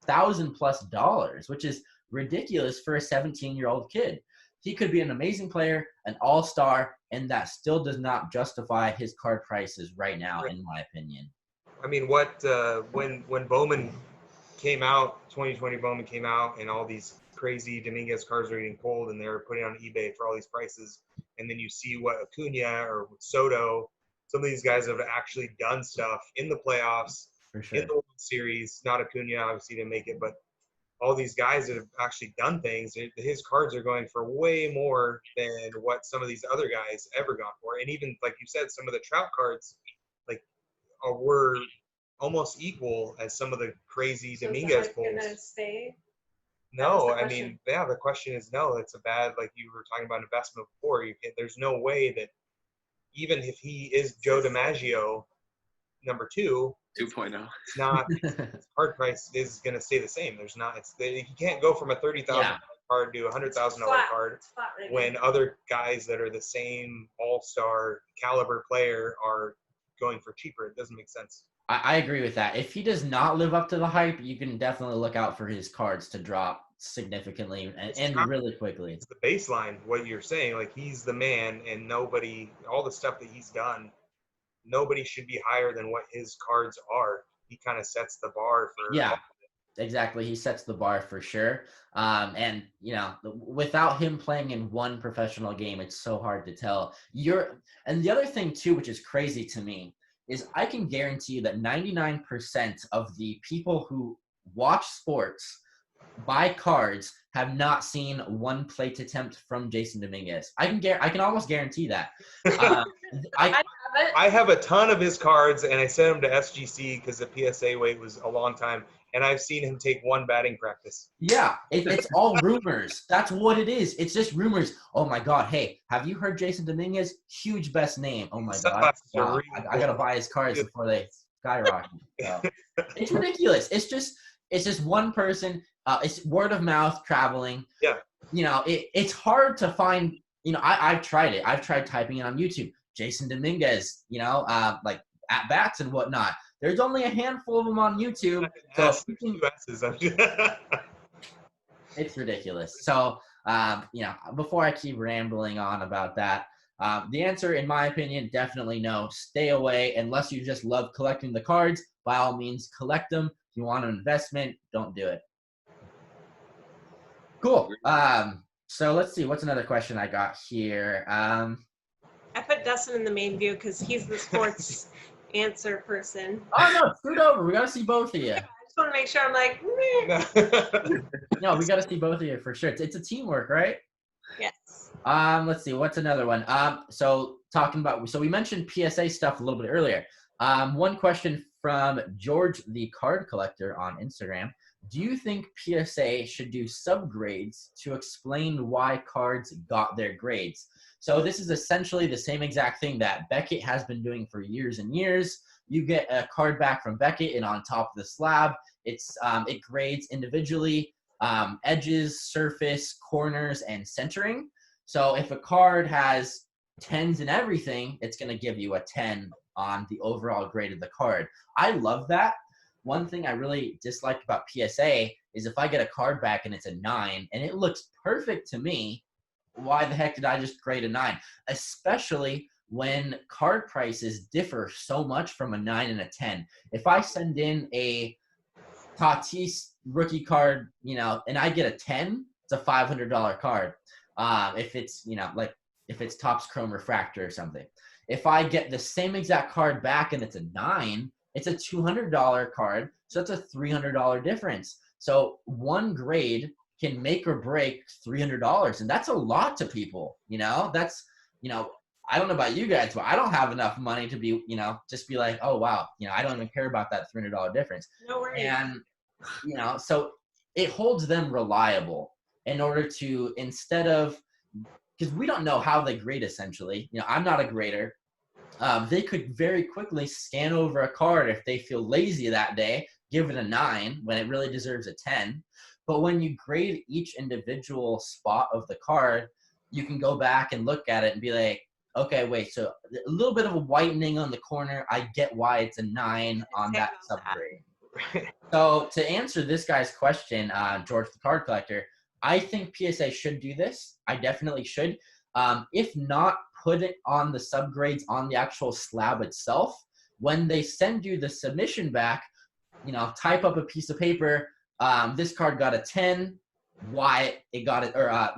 $1,000+, which is ridiculous for a 17-year-old kid. He could be an amazing player, an all-star, and that still does not justify his card prices right now, in my opinion. I mean, when Bowman came out, 2020 Bowman came out, and all these crazy Dominguez cards were getting pulled, and they were putting on eBay for all these prices. And then you see what Acuna or Soto, some of these guys have actually done stuff in the playoffs, For sure. in the World Series. Not Acuna, obviously didn't make it, but all these guys that have actually done things, his cards are going for way more than what some of these other guys ever gone for. And even like you said, some of the Trout cards, like, were almost equal as some of the crazy Dominguez pulls. gonna stay? No, I question. mean, yeah, the question is no. It's a bad, like you were talking about investment before. There's no way that even if he is Joe DiMaggio, number 2, 2.0. it's not. His card price is going to stay the same. He can't go from a $30,000 card to a $100,000 card when other guys that are the same all-star caliber player are going for cheaper. It doesn't make sense. I agree with that. If he does not live up to the hype, you can definitely look out for his cards to drop significantly and really quickly. It's the baseline, what you're saying. Like, he's the man, and nobody, all the stuff that he's done, nobody should be higher than what his cards are. He kind of sets the bar for. Yeah, exactly. He sets the bar for sure. And without him playing in one professional game, it's so hard to tell. And the other thing too, which is crazy to me, is I can guarantee you that 99% of the people who watch sports buy cards have not seen one plate attempt from Jason Dominguez. I can almost guarantee that. I have a ton of his cards, and I sent them to SGC because the PSA wait was a long time, and I've seen him take one batting practice. Yeah, it's all rumors. That's what it is. It's just rumors. Oh my God! Hey, have you heard Jason Dominguez? Huge best name. Oh my God! Wow, I gotta buy his cards before they skyrocket. So, it's ridiculous. It's just one person. It's word of mouth traveling. Yeah. It's hard to find. I've tried it. I've tried typing it on YouTube. Jason Dominguez. Like at bats and whatnot. There's only a handful of them on YouTube. So it's ridiculous. So, before I keep rambling on about that, the answer, in my opinion, definitely no. Stay away unless you just love collecting the cards. By all means, collect them. If you want an investment, don't do it. Cool. So let's see. What's another question I got here? I put Dustin in the main view because he's the sports answer person. Oh, no, scoot over. We got to see both of you. Yeah, I just want to make sure I'm like, meh. No, we got to see both of you for sure. It's a teamwork, right? Yes. Let's see, what's another one? So we mentioned PSA stuff a little bit earlier. One question from George the Card Collector on Instagram. Do you think PSA should do subgrades to explain why cards got their grades? So this is essentially the same exact thing that Beckett has been doing for years and years. You get a card back from Beckett, and on top of the slab, it grades individually, edges, surface, corners, and centering. So if a card has 10s and everything, it's going to give you a 10 on the overall grade of the card. I love that. One thing I really dislike about PSA is if I get a card back and it's a 9 and it looks perfect to me, why the heck did I just grade a 9? Especially when card prices differ so much from a 9 and a 10. If I send in a Tatis rookie card, and I get a 10, it's a $500 card. If it's, if it's Topps Chrome Refractor or something. If I get the same exact card back and it's a 9, it's a $200 card. So that's a $300 difference. So one grade can make or break $300. And that's a lot to people, that's, I don't know about you guys, but I don't have enough money to be, just be like, oh, wow, I don't even care about that $300 difference. No worries. And, so it holds them reliable in order to, instead of, because we don't know how they grade essentially. I'm not a grader. They could very quickly scan over a card if they feel lazy that day, give it a 9 when it really deserves a 10. But when you grade each individual spot of the card, you can go back and look at it and be like, okay, wait, so a little bit of a whitening on the corner. I get why it's a 9 on that subgrade. So to answer this guy's question, George the Card Collector, I think PSA should do this. I definitely should. If not, put it on the subgrades on the actual slab itself. When they send you the submission back, type up a piece of paper. This card got a 10. Why it got it, or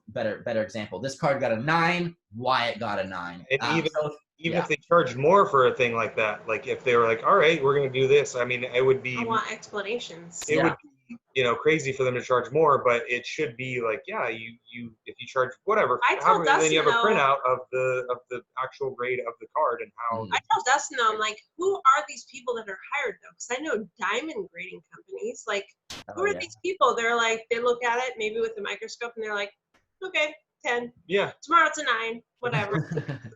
better example. This card got a 9. Why it got a 9. And even if they charged more for a thing like that, like if they were like, all right, we're going to do this, I mean, it would be. I want explanations. It would be, crazy for them to charge more, but it should be like, yeah, you if you charge whatever, then you have a printout of the actual grade of the card and how. I tell Dustin though, I'm like, who are these people that are hired though? Because I know diamond grading companies. Like, who are these people? They're like, they look at it maybe with a microscope and they're like, okay, 10. Yeah. Tomorrow it's a 9. Whatever.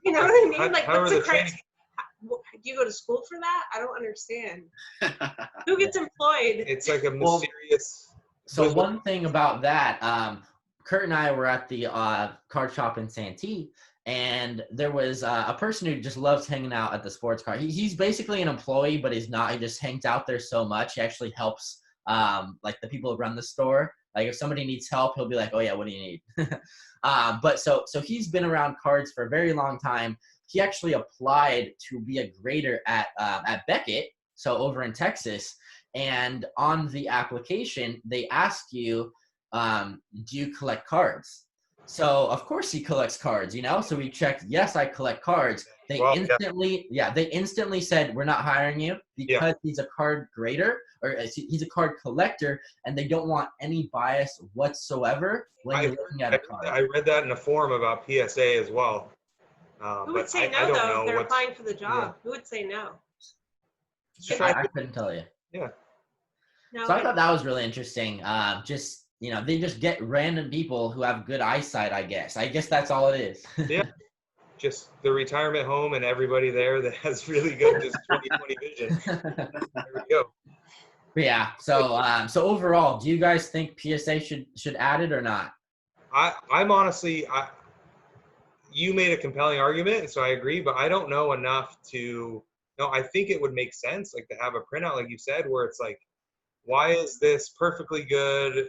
You know what I mean? Like, what's the criteria? Do you go to school for that? I don't understand. Who gets employed? It's like a mysterious. So one thing about that, Kurt and I were at the card shop in Santee, and there was a person who just loves hanging out at the sports card. He's basically an employee, but he's not. He just hangs out there so much. He actually helps like the people who run the store. Like if somebody needs help, he'll be like, oh yeah, what do you need? But so he's been around cards for a very long time. He actually applied to be a grader at Beckett, so over in Texas. And on the application, they ask you, do you collect cards? So of course he collects cards, So we checked, yes, I collect cards. They instantly said, we're not hiring you because he's a card grader or he's a card collector, and they don't want any bias whatsoever when you're looking at a card. I read that in a forum about PSA as well. Who would say no, though, if they're applying for the job? Yeah. Who would say no? I couldn't tell you. Yeah. No, so I thought that was really interesting. They just get random people who have good eyesight, I guess. I guess that's all it is. Yeah. Just the retirement home and everybody there that has really good just 20/20 vision. There we go. Yeah. So overall, do you guys think PSA should add it or not? I'm honestly you made a compelling argument, so I agree, but I don't know enough to know. I think it would make sense, like to have a printout, like you said, where it's like, why is this perfectly good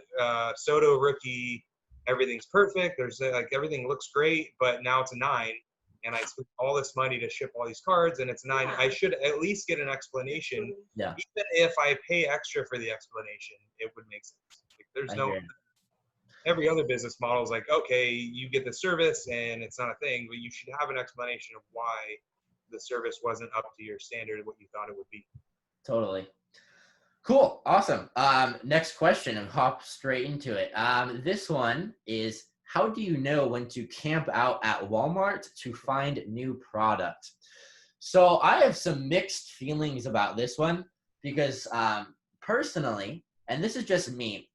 Soto rookie? Everything's perfect. There's like everything looks great, but now it's a 9, and I spent all this money to ship all these cards, and it's 9. I should at least get an explanation. Yeah. Even if I pay extra for the explanation, it would make sense. Like, there's no. Every other business model is like, okay, you get the service and it's not a thing, but you should have an explanation of why the service wasn't up to your standard of what you thought it would be. Totally. Cool. Awesome. Next question, and hop straight into it. This one is, how do you know when to camp out at Walmart to find new product? So I have some mixed feelings about this one because personally, and this is just me,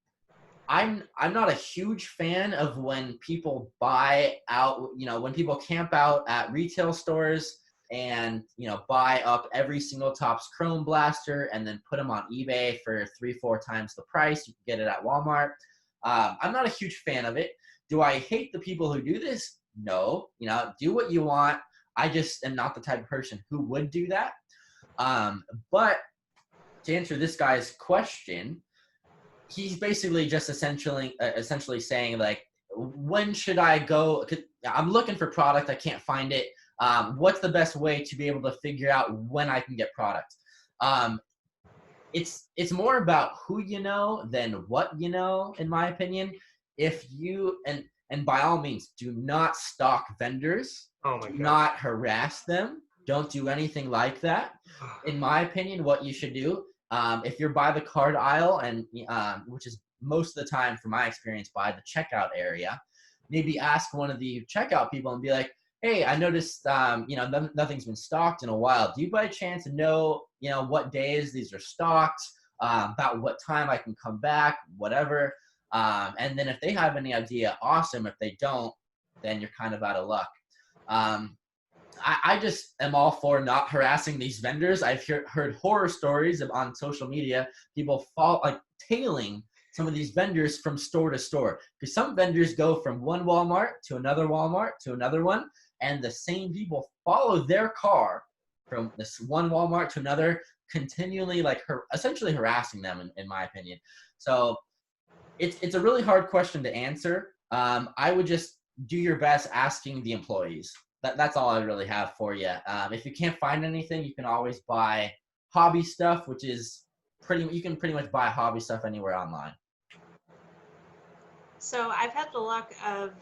I'm not a huge fan of when people buy out, when people camp out at retail stores and, buy up every single Topps Chrome blaster and then put them on eBay for 3-4 times the price. You can get it at Walmart. I'm not a huge fan of it. Do I hate the people who do this? No. Do what you want. I just am not the type of person who would do that. But to answer this guy's question, he's basically just essentially saying, like, when should I go? 'Cause I'm looking for product. I can't find it. What's the best way to be able to figure out when I can get product? It's more about who you know than what you know, in my opinion. If you and by all means, do not stalk vendors. Oh my Do God. not harass them. Don't do anything like that. In my opinion, what you should do, if you're by the card aisle, and which is most of the time, from my experience, by the checkout area, maybe ask one of the checkout people and be like, "Hey, I noticed, nothing's been stocked in a while. Do you by chance know, what days these are stocked? About what time I can come back, whatever." And then if they have any idea, awesome. If they don't, then you're kind of out of luck. I just am all for not harassing these vendors. I've heard horror stories on social media, people tailing some of these vendors from store to store. Because some vendors go from one Walmart to another Walmart to another one, and the same people follow their car from this one Walmart to another, continually essentially harassing them, in my opinion. So it's a really hard question to answer. I would just do your best asking the employees. That's all I really have for you. If you can't find anything, you can always buy hobby stuff, which is you can pretty much buy hobby stuff anywhere online. So I've had the luck of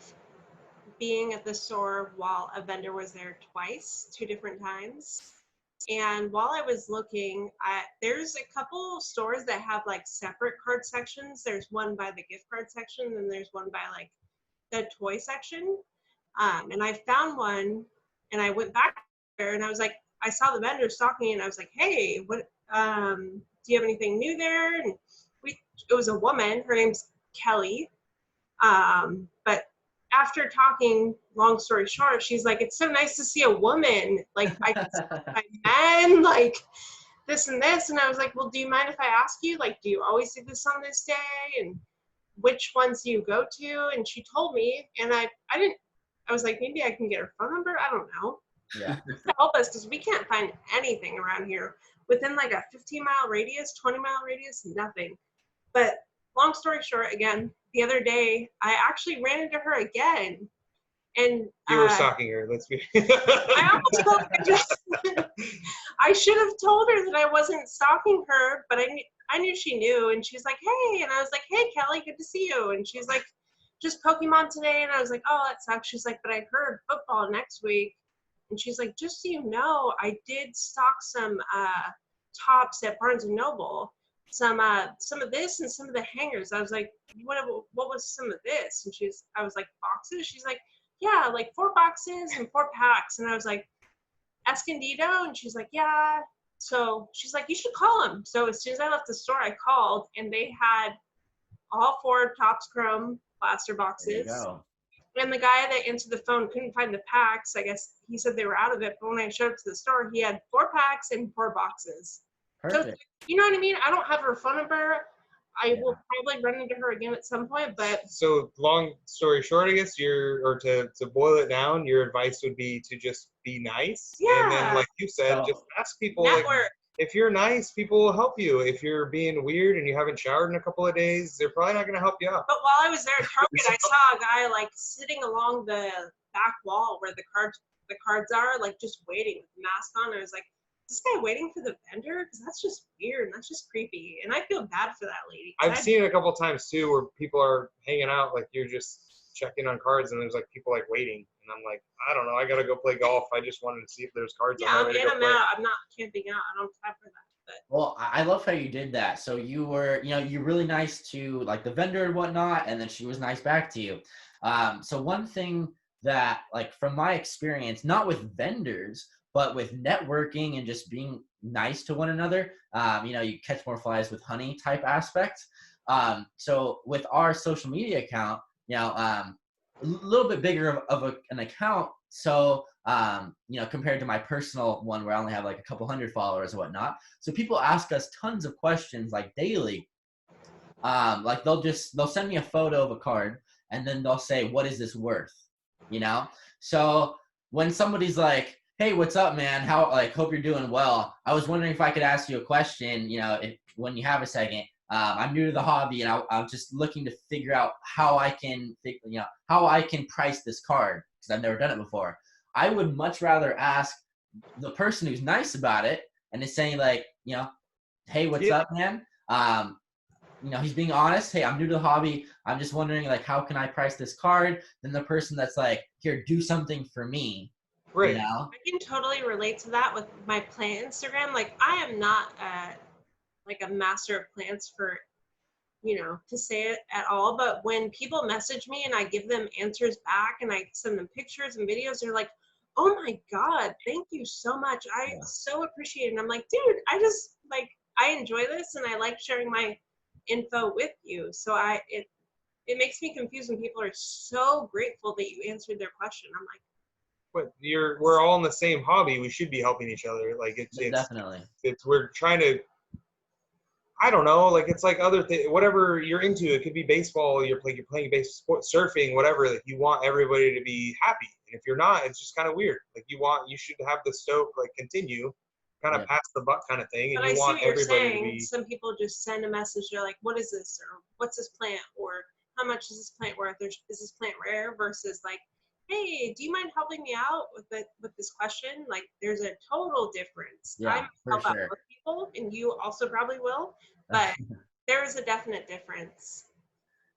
being at the store while a vendor was there twice, 2 different times. And while I was looking, there's a couple stores that have like separate card sections. There's one by the gift card section, and there's one by like the toy section. And I found one, and I went back there, and I was like, I saw the vendor stalking, and I was like, "Hey, what? Do you have anything new there?" And it was a woman. Her name's Kelly. But after talking, long story short, she's like, "It's so nice to see a woman. Like, I can see my men, like this and this." And I was like, "Well, do you mind if I ask you, like, do you always do this on this day? And which ones do you go to?" And she told me, and I was like, maybe I can get her phone number. I don't know. Yeah. To help us, because we can't find anything around here within like a 15-mile radius, 20-mile radius, nothing. But long story short, again, the other day, I actually ran into her again. And You were stalking her. Let's be. I almost felt like I should have told her that I wasn't stalking her, but I knew she knew. And she's like, "Hey," and I was like, "Hey, Kelly, good to see you." And she's like, "Just Pokemon today." And I was like, "Oh, that sucks." She's like, "But I heard football next week." And she's like, "Just so you know, I did stock some tops at Barnes and Noble. Some of this and some of the hangers." I was like, what was some of this? And I was like, "Boxes?" She's like, "Yeah, like 4 boxes and 4 packs." And I was like, "Escondido?" And she's like, "Yeah." So she's like, "You should call them." So as soon as I left the store, I called, and they had all 4 Topps Chrome blaster boxes. There you go. And the guy that answered the phone couldn't find the packs. I guess he said they were out of it. But when I showed up to the store, he had 4 packs and 4 boxes. Perfect. So, you know what I mean? I don't have her phone number. I will probably run into her again at some point, but So long story short, I guess to boil it down, your advice would be to just be nice. Yeah. And then, like you said, So- just ask people. Like, network. if you're nice, people will help you. If you're being weird and you haven't showered in a couple of days, they're probably not going to help you out. But while I was there at Target, I saw a guy like sitting along the back wall where the cards are, like just waiting with the mask on. I was like, "Is this guy waiting for the vendor? Because that's just weird and that's just creepy." And I feel bad for that lady. I've seen it a couple times too, where people are hanging out, like you're just checking on cards, and there's like people like waiting, and I'm like, I don't know, I gotta go play golf. I just wanted to see if there's cards. Yeah, I'm in, I'm out. I'm not camping out. I don't have time for that. But Well, I love how you did that. So you were, you're really nice to like the vendor and whatnot, and then she was nice back to you. So one thing that, like, from my experience, not with vendors, but with networking and just being nice to one another, you catch more flies with honey type aspect. So with our social media account, a little bit bigger of an account. So, compared to my personal one where I only have like a couple hundred followers and whatnot. So people ask us tons of questions like daily. Like they'll send me a photo of a card and then they'll say, what is this worth? So when somebody's like, hey, what's up, man? Hope you're doing well. I was wondering if I could ask you a question, when you have a second. I'm new to the hobby and I'm just looking to figure out how I can price this card because I've never done it before. I would much rather ask the person who's nice about it and is saying like, hey, what's up, man? He's being honest. Hey, I'm new to the hobby. I'm just wondering, like, how can I price this card? Then the person that's like, here, do something for me. Right. I can totally relate to that with my plant Instagram. Like, I am not a master of plants for, to say it at all. But when people message me and I give them answers back and I send them pictures and videos, they're like, oh my God, thank you so much. I so appreciate it. And I'm like, dude, I enjoy this and I like sharing my info with you. So it makes me confused when people are so grateful that you answered their question. I'm like, but we're all in the same hobby. We should be helping each other. Like it's definitely. We're trying to, I don't know, like it's like other things, whatever you're into. It could be baseball, you're playing baseball, surfing, whatever. Like you want everybody to be happy. And if you're not, it's just kind of weird. Like you should have the stoke, like continue, kind of pass the buck kind of thing. And but you want everybody to be. Some people just send a message. They're like, what is this? Or what's this plant? Or how much is this plant worth? Or is this plant rare? Versus like, hey, do you mind helping me out with this question? Like, there's a total difference. Yeah, I help out most people, and you also probably will, but there is a definite difference.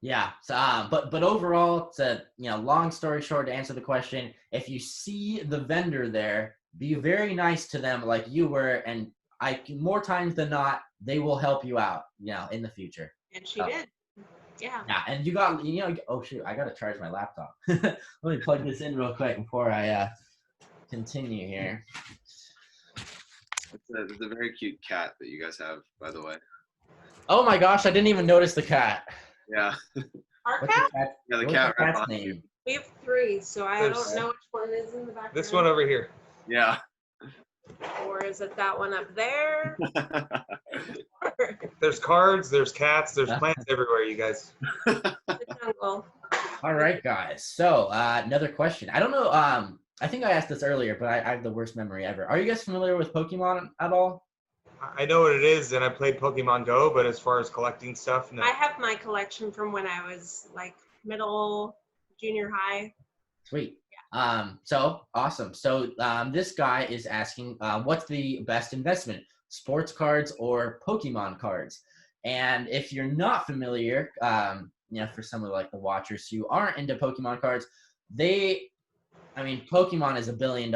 Yeah. So, but overall, to long story short, to answer the question, if you see the vendor there, be very nice to them, like you were, and more times than not, they will help you out, in the future. And she did. Yeah. Yeah, and you got, oh shoot, I got to charge my laptop. Let me plug this in real quick before I continue here. It's a very cute cat that you guys have, by the way. Oh my gosh, I didn't even notice the cat. Yeah. Our cat? Yeah, the cat right behind you. We have 3, so I don't know which one is in the background. This one over here. Yeah. Or is it that one up there? There's cards, there's cats, there's plants everywhere, you guys. The jungle. All right, guys. So another question. I don't know. I think I asked this earlier, but I have the worst memory ever. Are you guys familiar with Pokemon at all? I know what it is, and I played Pokemon Go, but as far as collecting stuff, no. I have my collection from when I was like middle, junior high. Sweet. So awesome. So this guy is asking, what's the best investment, sports cards or Pokemon cards? And if you're not familiar, for some of like the watchers who aren't into Pokemon cards, Pokemon is $1 billion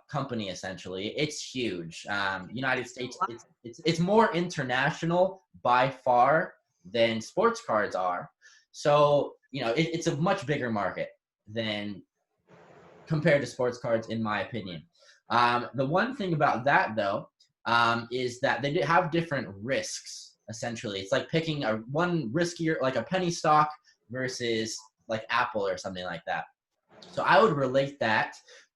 company essentially. It's huge. United States, it's more international by far than sports cards are. So it's a much bigger market than compared to sports cards, in my opinion. The one thing about that though is that they have different risks. Essentially, it's like picking one riskier, like a penny stock versus like Apple or something like that. So I would relate that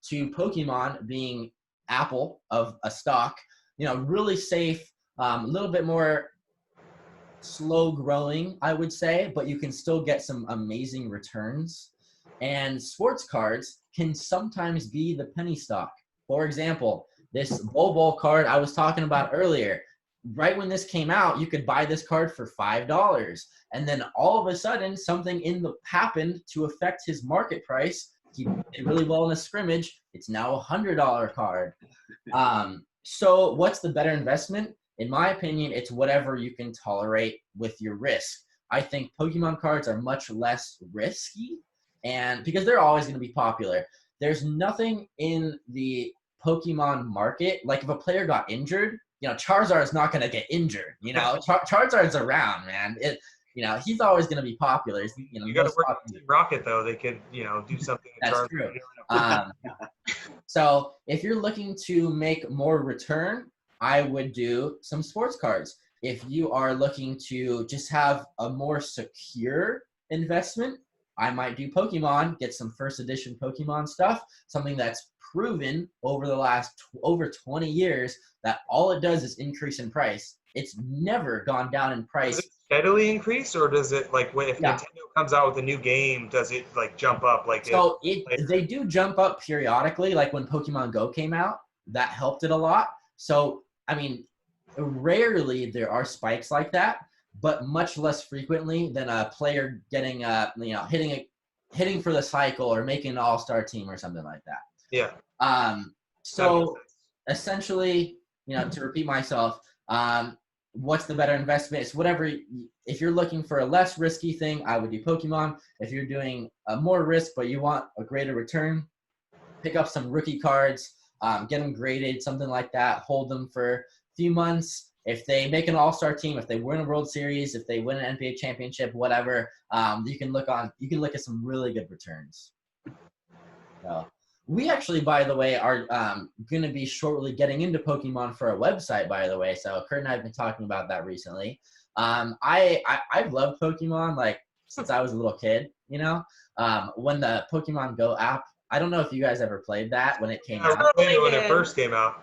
to Pokemon being Apple of a stock, really safe, a little bit more slow growing, I would say, but you can still get some amazing returns. And sports cards can sometimes be the penny stock. For example, this Bobo card I was talking about earlier, right when this came out, you could buy this card for $5. And then all of a sudden, something happened to affect his market price. He did really well in a scrimmage. It's now a $100 card. So what's the better investment? In my opinion, it's whatever you can tolerate with your risk. I think Pokemon cards are much less risky, and because they're always going to be popular. There's nothing in the Pokemon market, like if a player got injured, Charizard is not going to get injured. Charizard's around, man. he's always going to be popular. You got to most work on popular. Team Rocket though. They could, do something. That's true. So if you're looking to make more return, I would do some sports cards. If you are looking to just have a more secure investment, I might do Pokemon, get some first edition Pokemon stuff, something that's proven over the last over 20 years that all it does is increase in price. It's never gone down in price. Does it steadily increase, or does it if Yeah. Nintendo comes out with a new game, does it jump up So they do jump up periodically, like when Pokemon Go came out, that helped it a lot. So I mean, rarely there are spikes like that, but much less frequently than a player getting hitting for the cycle or making an all-star team or something like that. Yeah. So essentially, to repeat myself, what's the better investment? It's whatever. If you're looking for a less risky thing, I would do Pokemon. If you're doing a more risk but you want a greater return, pick up some rookie cards, get them graded, something like that. Hold them for a few months. If they make an all-star team, if they win a World Series, if they win an NBA championship, whatever, you can look at some really good returns. So, we actually, by the way, are going to be shortly getting into Pokemon for a website, by the way. So Kurt and I have been talking about that recently. I've loved Pokemon since I was a little kid. When the Pokemon Go app, I don't know if you guys ever played that when it came out. I played it when it first came out.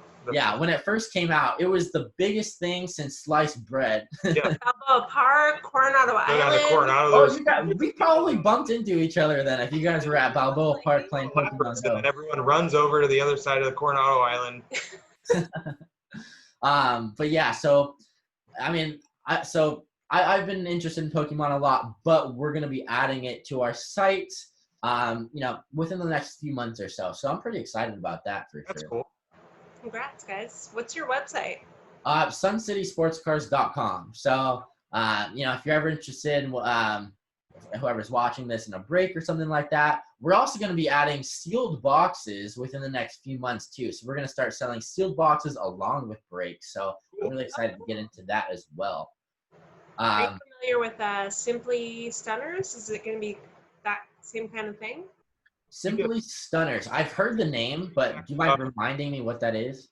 When it first came out, it was the biggest thing since sliced bread. Yeah. Balboa Park, Coronado Island. We probably bumped into each other then if you guys were at Balboa Park playing Pokemon Go. And everyone runs over to the other side of the Coronado Island. But yeah, so I mean, I've been interested in Pokemon a lot, but we're gonna be adding it to our site, within the next few months or so. So I'm pretty excited about that for sure. That's cool. Congrats, guys. What's your website? SunCitySportsCars.com. So, if you're ever interested in whoever's watching this in a break or something like that, we're also going to be adding sealed boxes within the next few months too. So we're going to start selling sealed boxes along with breaks. So I'm really excited to get into that as well. Are you familiar with Simply Stunners? Is it going to be that same kind of thing? Simply Stunners. I've heard the name, but do you mind reminding me what that is?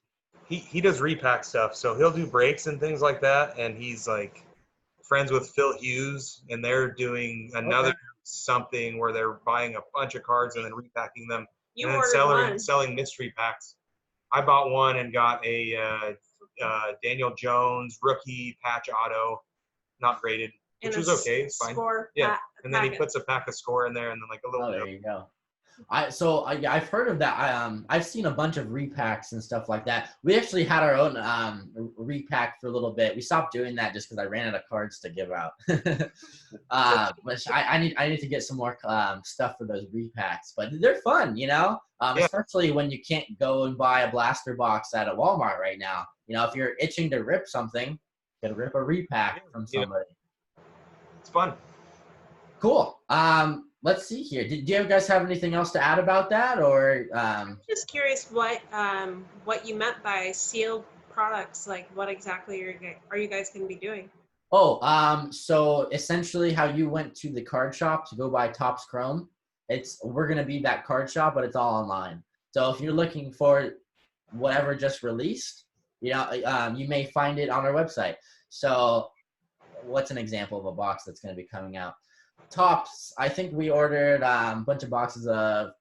He does repack stuff, so he'll do breaks and things like that, and he's friends with Phil Hughes, and they're doing another something where they're buying a bunch of cards and then repacking them and then selling mystery packs. I bought one and got a Daniel Jones rookie patch auto, not graded, which was okay. It's fine. And then he puts a pack of score in there and then a little. Oh, there you go. I've heard of that. I've seen a bunch of repacks and stuff like that. We actually had our own repack for a little bit. We stopped doing that just because I ran out of cards to give out. Which I need to get some more stuff for those repacks. But they're fun, especially when you can't go and buy a blaster box at a Walmart right now. If you're itching to rip something, you can rip a repack from somebody. It's fun. Cool. Let's see here. Do you guys have anything else to add about that, or? I'm just curious what you meant by sealed products. What exactly are you guys going to be doing? So essentially, how you went to the card shop to go buy Topps Chrome, we're going to be that card shop, but it's all online. So if you're looking for whatever just released, you may find it on our website. So, what's an example of a box that's going to be coming out? Topps, I think we ordered a bunch of boxes of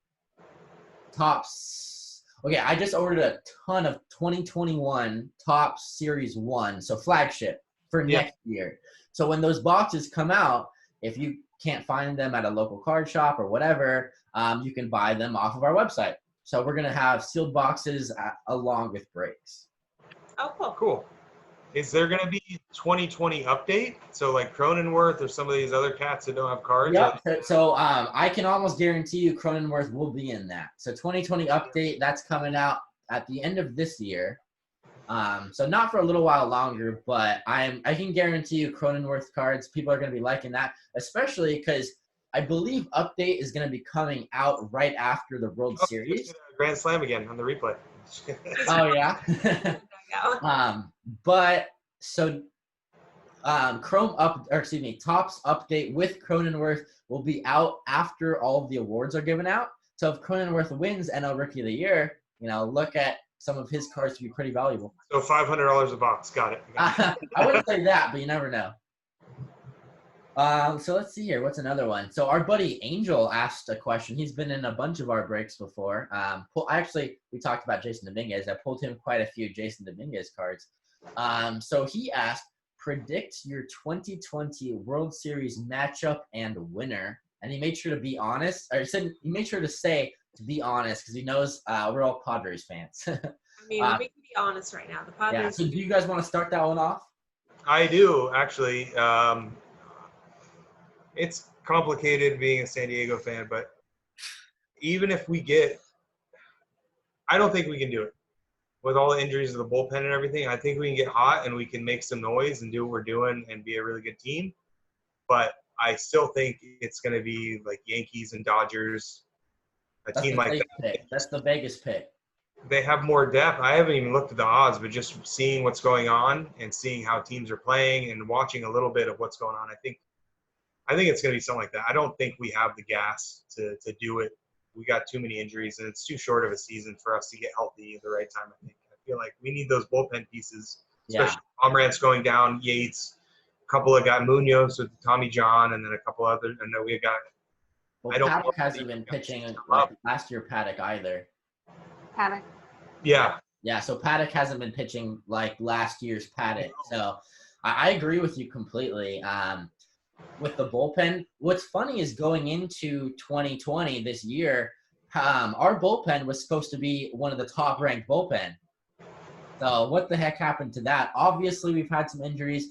Topps. Okay, I just ordered a ton of 2021 Topps Series 1, so flagship for next year. So when those boxes come out, if you can't find them at a local card shop or whatever, you can buy them off of our website. So we're going to have sealed boxes along with breaks. Oh, cool. Cool. Is there going to be 2020 update? So Cronenworth or some of these other cats that don't have cards? Yep. So I can almost guarantee you Cronenworth will be in that. So 2020 update, that's coming out at the end of this year. So not for a little while longer, but I can guarantee you Cronenworth cards, people are going to be liking that, especially because I believe update is going to be coming out right after the World Series. Grand Slam again on the replay. Oh, yeah. But so Topps update with Cronenworth will be out after all of the awards are given out. So if Cronenworth wins NL Rookie of the Year, look at some of his cards to be pretty valuable. So $500 a box. Got it. I wouldn't say that, but you never know. So let's see here. What's another one? So our buddy Angel asked a question. He's been in a bunch of our breaks before. We talked about Jason Dominguez. I pulled him quite a few Jason Dominguez cards. So he asked, predict your 2020 World Series matchup and winner. And he made sure to be honest. Or he made sure to say to be honest because he knows we're all Padres fans. I mean, we can be honest right now. The Padres. Yeah. So do you guys want to start that one off? I do, actually. It's complicated being a San Diego fan, but even if we I don't think we can do it. With all the injuries of the bullpen and everything, I think we can get hot and we can make some noise and do what we're doing and be a really good team. But I still think it's going to be like Yankees and Dodgers, team like that. Pick. That's the Vegas pick. They have more depth. I haven't even looked at the odds, but just seeing what's going on and seeing how teams are playing and watching a little bit of what's going on, I think it's going to be something like that. I don't think we have the gas to do it. We got too many injuries, and it's too short of a season for us to get healthy at the right time, I think. I feel like we need those bullpen pieces, especially Pomeranz going down, Yates, a couple of guys, Munoz with Tommy John, and then a couple other. And then we got – Well, Paddock hasn't been pitching like last year Paddock either. Paddock. Yeah. Yeah, so Paddock hasn't been pitching like last year's Paddock. So I agree with you completely. With the bullpen, what's funny is going into 2020 this year, our bullpen was supposed to be one of the top-ranked bullpen. So what the heck happened to that? Obviously, we've had some injuries.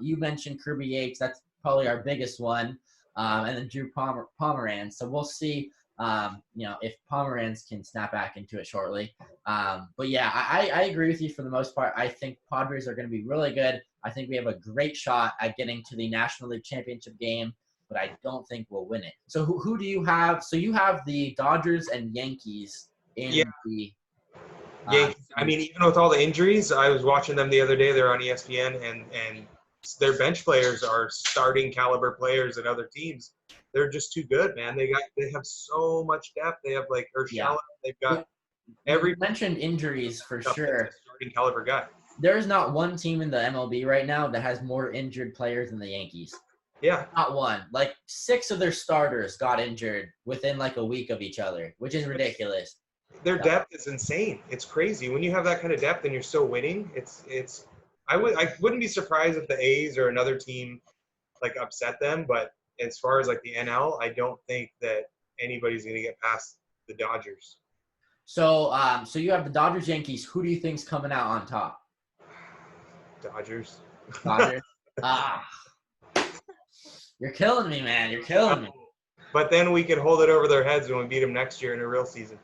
You mentioned Kirby Yates. That's probably our biggest one. And then Drew Pomeranz. So we'll see, if Pomeranz can snap back into it shortly. But, yeah, I agree with you for the most part. I think Padres are going to be really good. I think we have a great shot at getting to the National League Championship game, but I don't think we'll win it. So who do you have? So you have the Dodgers and Yankees in the Yankees. I mean, even with all the injuries, I was watching them the other day. They're on ESPN, and their bench players are starting caliber players at other teams. They're just too good, man. They have so much depth. They have like Urshela. Yeah. They've got you mentioned injuries for sure. Starting caliber guy. There is not one team in the MLB right now that has more injured players than the Yankees. Yeah. Not one. Like 6 of their starters got injured within like a week of each other, which is ridiculous. Their depth is insane. It's crazy. When you have that kind of depth and you're still winning, I wouldn't be surprised if the A's or another team like upset them, but as far as like the NL, I don't think that anybody's going to get past the Dodgers. So you have the Dodgers, Yankees. Who do you think's coming out on top? Dodgers. You're killing me, man. You're killing me. But then we can hold it over their heads when we beat them next year in a real season.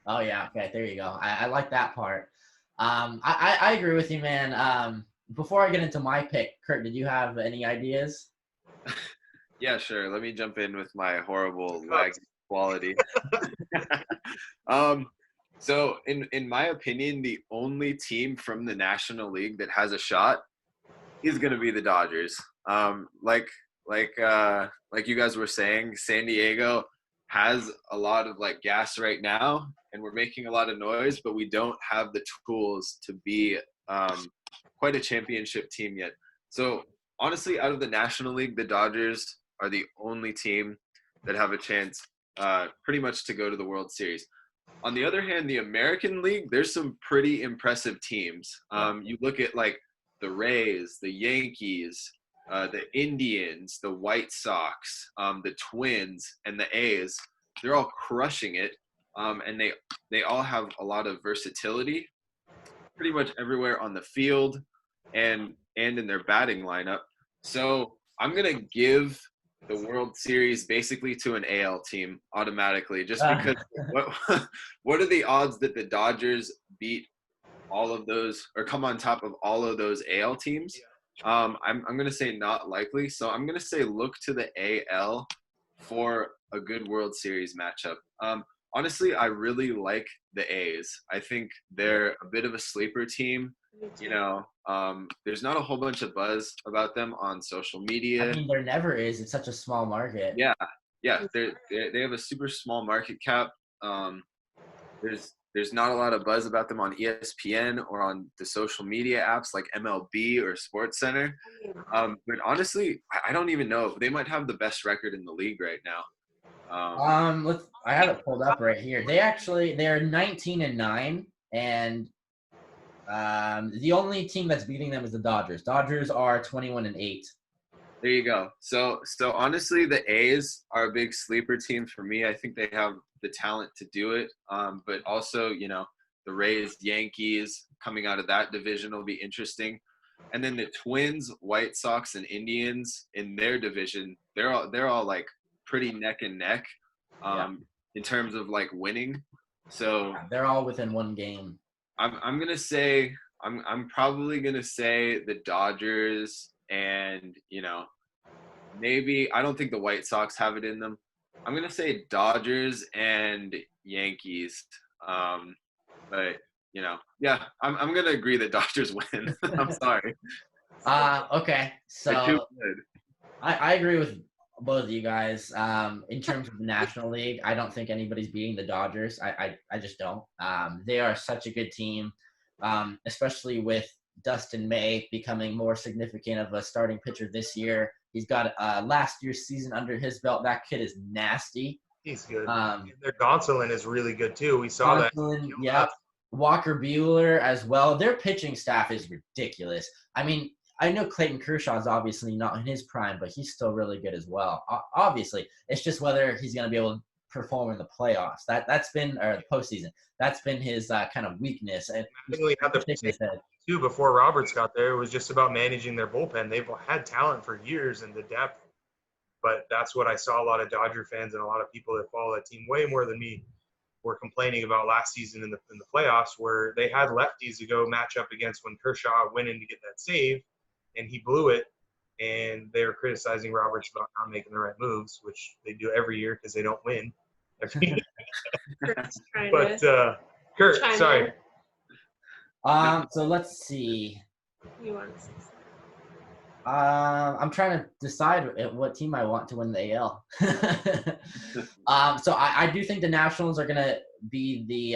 Oh, yeah. Okay, there you go. I like that part. I agree with you, man. Before I get into my pick, Kurt, did you have any ideas? Yeah, sure. Let me jump in with my horrible lag quality. So in my opinion, the only team from the National League that has a shot is going to be the Dodgers. Like you guys were saying, San Diego has a lot of like gas right now, and we're making a lot of noise, but we don't have the tools to be quite a championship team yet. So honestly, out of the National League, the Dodgers are the only team that have a chance pretty much to go to the World Series. On the other hand, the American League, there's some pretty impressive teams. You look at like the Rays, the Yankees, the Indians, the White Sox, the Twins, and the A's. They're all crushing it, and they all have a lot of versatility pretty much everywhere on the field and in their batting lineup. So I'm going to give the World Series basically to an AL team automatically, just because what are the odds that the Dodgers beat all of those or come on top of all of those AL teams? I'm going to say not likely. So I'm going to say look to the AL for a good World Series matchup. Honestly, I really like the A's. I think they're a bit of a sleeper team. You know, there's not a whole bunch of buzz about them on social I media. mean, there never is. It's such a small market. Yeah, yeah, they have a super small market cap. Um, there's not a lot of buzz about them on ESPN or on the social media apps like MLB or SportsCenter. But honestly, I don't even know. They might have the best record in the league right now. I have it pulled up right here. They're 19-9, and the only team that's beating them is the Dodgers. Dodgers are 21-8. There you go. So honestly, the A's are a big sleeper team for me. I think they have the talent to do it. But also, you know, the Rays, Yankees coming out of that division will be interesting. And then the Twins, White Sox, and Indians in their division, they're all like pretty neck and neck, in terms of like winning. So They're all within one game. I'm gonna say I'm probably gonna say the Dodgers, and you know, maybe I don't think the White Sox have it in them. I'm gonna say Dodgers and Yankees. But you know, yeah, I'm gonna agree that Dodgers win. I'm sorry. Okay. They're too So good. I agree with both of you guys. In terms of the National League, I don't think anybody's beating the Dodgers. I just don't. They are such a good team, especially with Dustin May becoming more significant of a starting pitcher this year. He's got last year's season under his belt. That kid is nasty. He's good. Um, Their Gonsolin is really good too. We saw that. Conklin, yeah. Walker Buehler as well. Their pitching staff is ridiculous. I mean, I know Clayton Kershaw is obviously not in his prime, but he's still really good as well. Obviously, it's just whether he's going to be able to perform in the playoffs. That's been or the postseason. That's been his kind of weakness. And I think we had the too before Roberts got there. It was just about managing their bullpen. They've had talent for years and the depth, but that's what I saw a lot of Dodger fans and a lot of people that follow that team way more than me were complaining about last season in the playoffs, where they had lefties to go match up against when Kershaw went in to get that save, and he blew it. And they were criticizing Roberts about not making the right moves, which they do every year because they don't win. But Kurt, sorry. So let's see. You want to say I'm trying to decide what team I want to win the AL. So I do think the Nationals are going to be the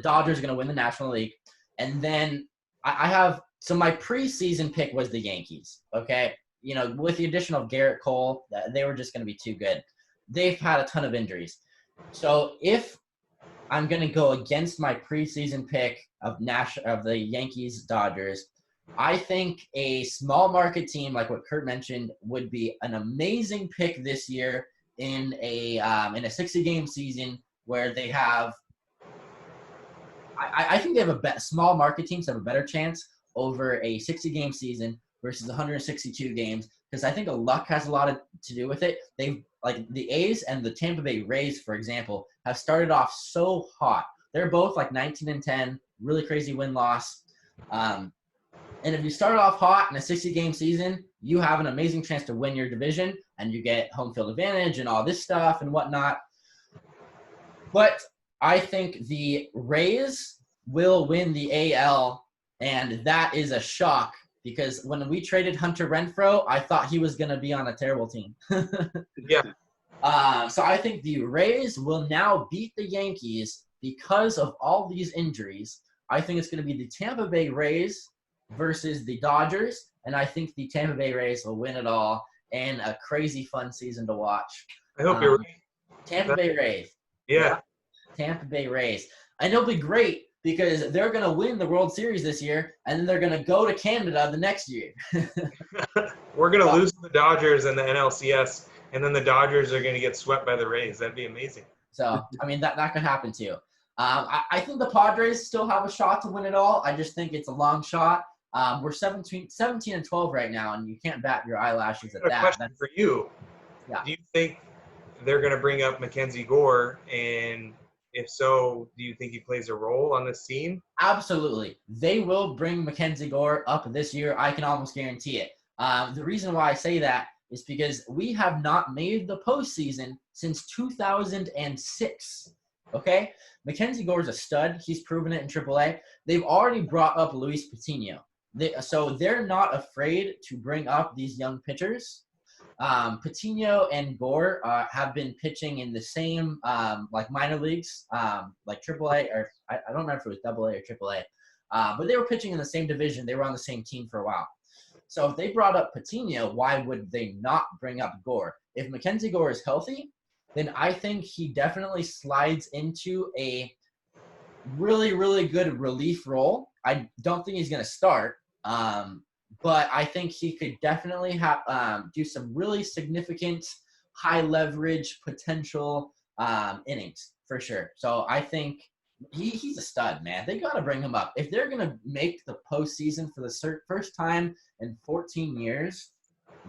Dodgers are going to win the National League. And then I have – so my preseason pick was the Yankees, okay? You know, with the addition of Garrett Cole, they were just going to be too good. They've had a ton of injuries. So if I'm going to go against my preseason pick of the Yankees-Dodgers – I think a small market team like what Kurt mentioned would be an amazing pick this year in a 60-game season where they have. I think they have small market teams have a better chance over a 60-game season versus 162 games because I think luck has a lot to do with it. They like the A's and the Tampa Bay Rays, for example, have started off so hot. They're both like 19-10, really crazy win-loss. And if you start off hot in a 60-game season, you have an amazing chance to win your division, and you get home field advantage and all this stuff and whatnot. But I think the Rays will win the AL, and that is a shock because when we traded Hunter Renfroe, I thought he was going to be on a terrible team. Yeah. So I think the Rays will now beat the Yankees because of all these injuries. I think it's going to be the Tampa Bay Rays versus the Dodgers, and I think the Tampa Bay Rays will win it all and a crazy fun season to watch. I hope you're right. Tampa Bay Rays. Yeah. Tampa Bay Rays. And it'll be great because they're going to win the World Series this year, and then they're going to go to Canada the next year. We're going to lose to the Dodgers and the NLCS, and then the Dodgers are going to get swept by the Rays. That'd be amazing. So, I mean, that could happen too. I think the Padres still have a shot to win it all. I just think it's a long shot. We're 17-12 right now, and you can't bat your eyelashes at that. Question for you. Yeah. Do you think they're going to bring up Mackenzie Gore? And if so, do you think he plays a role on this team? Absolutely. They will bring Mackenzie Gore up this year. I can almost guarantee it. The reason why I say that is because we have not made the postseason since 2006. Okay, Mackenzie Gore's a stud. He's proven it in AAA. They've already brought up Luis Patino. So they're not afraid to bring up these young pitchers. Patino and Gore have been pitching in the same like minor leagues, like AAA, or I don't remember if it was AA or AAA, but they were pitching in the same division. They were on the same team for a while. So if they brought up Patino, why would they not bring up Gore? If Mackenzie Gore is healthy, then I think he definitely slides into a really, really good relief role. I don't think he's going to start, but I think he could definitely have do some really significant high leverage potential innings for sure. So I think he's a stud, man. They got to bring him up. If they're going to make the postseason for the first time in 14 years,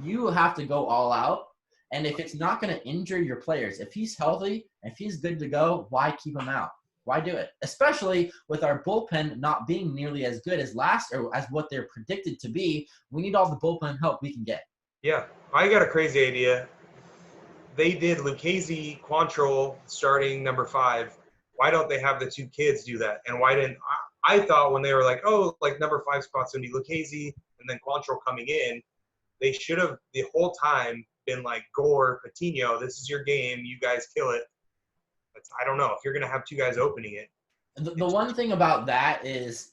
you have to go all out. And if it's not going to injure your players, if he's healthy, if he's good to go, why keep him out? Why do it? Especially with our bullpen not being nearly as good as last or as what they're predicted to be. We need all the bullpen help we can get. Yeah, I got a crazy idea. They did Lucchesi, Quantrill starting number 5. Why don't they have the 2 kids do that? And why didn't I thought when they were like, oh, like number 5 spot's gonna be Lucchesi and then Quantrill coming in, they should have the whole time been like Gore, Patino, this is your game, you guys kill it. I don't know if you're gonna have 2 guys opening it. The one thing about that is,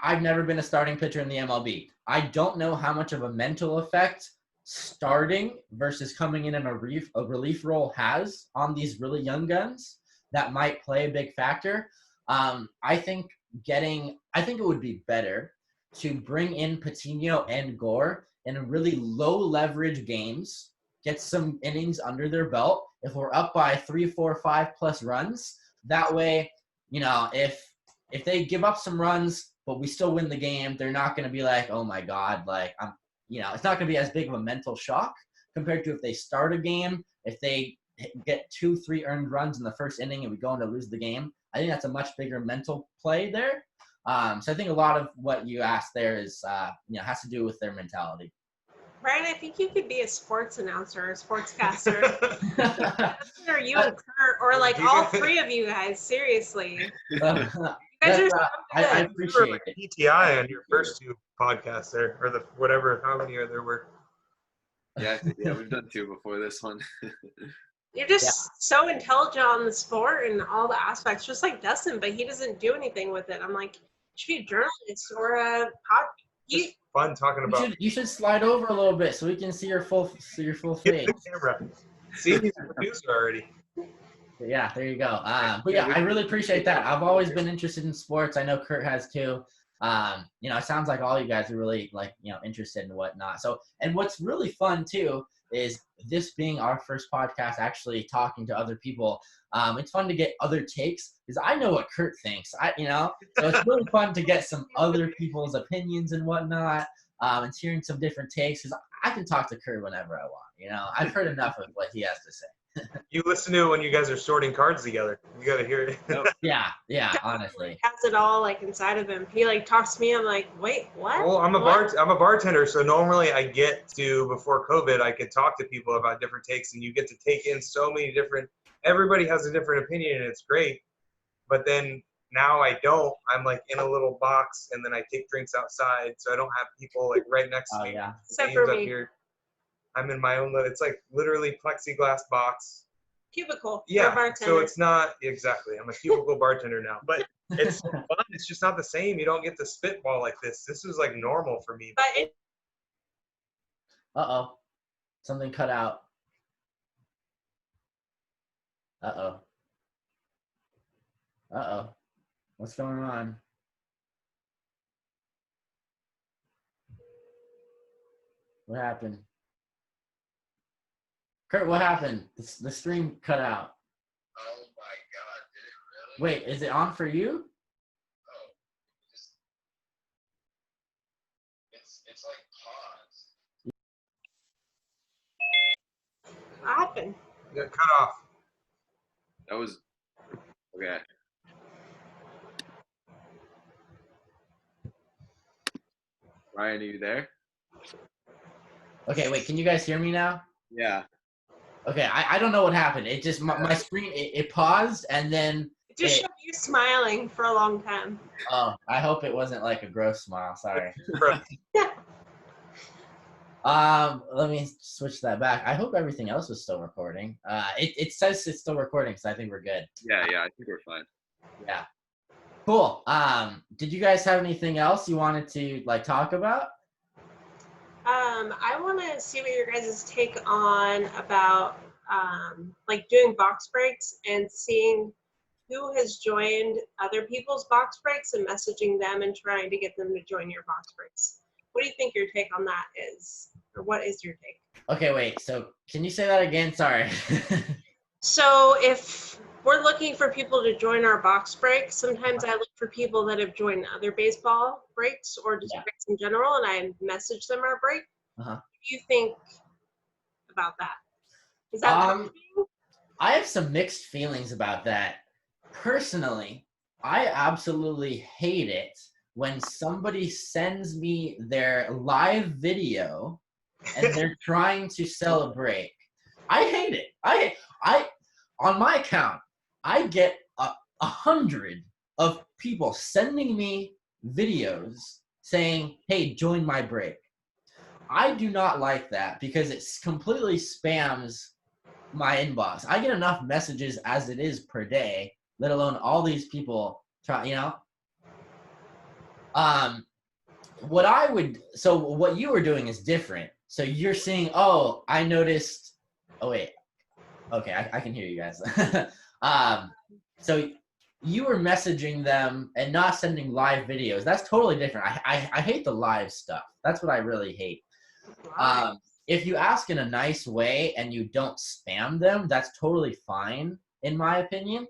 I've never been a starting pitcher in the MLB. I don't know how much of a mental effect starting versus coming in a relief role has on these really young guns. That might play a big factor. I think it would be better to bring in Patino and Gore in really low leverage games, get some innings under their belt. If we're up by 3, 4, 5+ runs, that way, if they give up some runs, but we still win the game, they're not going to be like, oh my God, like it's not going to be as big of a mental shock compared to if they start a game, if they get 2, 3 earned runs in the first inning and we go on to lose the game. I think that's a much bigger mental play there. So I think a lot of what you asked there is, has to do with their mentality. Brian, I think you could be a sports announcer, a sportscaster. Or you and Kurt, or like all 3 of you guys, seriously. You guys are so I good. appreciate it. PTI on your first 2 podcasts there, or the whatever, how many there were. Yeah, we've done 2 before this one. You're just so intelligent on the sport and all the aspects, just like Dustin, but he doesn't do anything with it. I'm like, you should be a journalist or a Just fun talking about. You should slide over a little bit so we can see your full face. Get the camera. See, he's a producer already. Yeah, there you go. But yeah, I really appreciate that. I've always been interested in sports. I know Kurt has too. It sounds like all you guys are really interested in whatnot. So, and what's really fun too is this being our first podcast, actually talking to other people. It's fun to get other takes because I know what Kurt thinks. So it's really fun to get some other people's opinions and whatnot. And hearing some different takes because I can talk to Kurt whenever I want. I've heard enough of what he has to say. You listen to it when you guys are sorting cards together. You got to hear it. Yeah, honestly. He has it all like inside of him. He like talks to me. I'm like, wait, what? Well, I'm a bartender, so normally I get to, before COVID, I could talk to people about different takes, and you get to take in so many different. Everybody has a different opinion, and it's great. But then now I don't. I'm like in a little box, and then I take drinks outside, so I don't have people like right next to me. Yeah. Except for me. Up here. I'm in my own little, it's like literally plexiglass box. Cubicle. Yeah, bartender. so it's not, exactly. I'm a cubicle bartender now. But it's so fun. It's just not the same. You don't get to spitball like this. This is like normal for me. But Uh-oh. Something cut out. Uh-oh. Uh-oh. What's going on? What happened? Kurt, what happened? The stream cut out. Oh my God, did it really? Wait, is it on for you? Oh, it's like paused. what happened? You got cut off. That was okay. Ryan, are you there? Okay, wait, can you guys hear me now? Yeah. Okay, I don't know what happened. It just, my screen, it paused, and then It just showed you smiling for a long time. oh, I hope it wasn't like a gross smile. Sorry. Yeah. Let me switch that back. I hope everything else was still recording. It says it's still recording, so I think we're good. Yeah, I think we're fine. Yeah. Cool. Did you guys have anything else you wanted to like talk about? I want to see what your guys' take on about like doing box breaks and seeing who has joined other people's box breaks and messaging them and trying to get them to join your box breaks. What do you think your take on that is? Or what is your take? Okay, wait. So can you say that again? Sorry. So if we're looking for people to join our box break, sometimes I look for people that have joined other baseball breaks or just Yeah. breaks in general, and I message them our break. Uh-huh. What do you think about that? Is that I have some mixed feelings about that. Personally, I absolutely hate it when somebody sends me their live video and they're trying to sell a break. I hate it. I on my account, I get 100 of people sending me videos saying, "Hey, join my break." I do not like that because it completely spams my inbox. I get enough messages as it is per day, let alone all these people try, what you were doing is different. So you're seeing, oh, I noticed, oh wait, okay, I can hear you guys. So you were messaging them and not sending live videos. That's totally different. I hate the live stuff. That's what I really hate. If you ask in a nice way and you don't spam them, that's totally fine, in my opinion.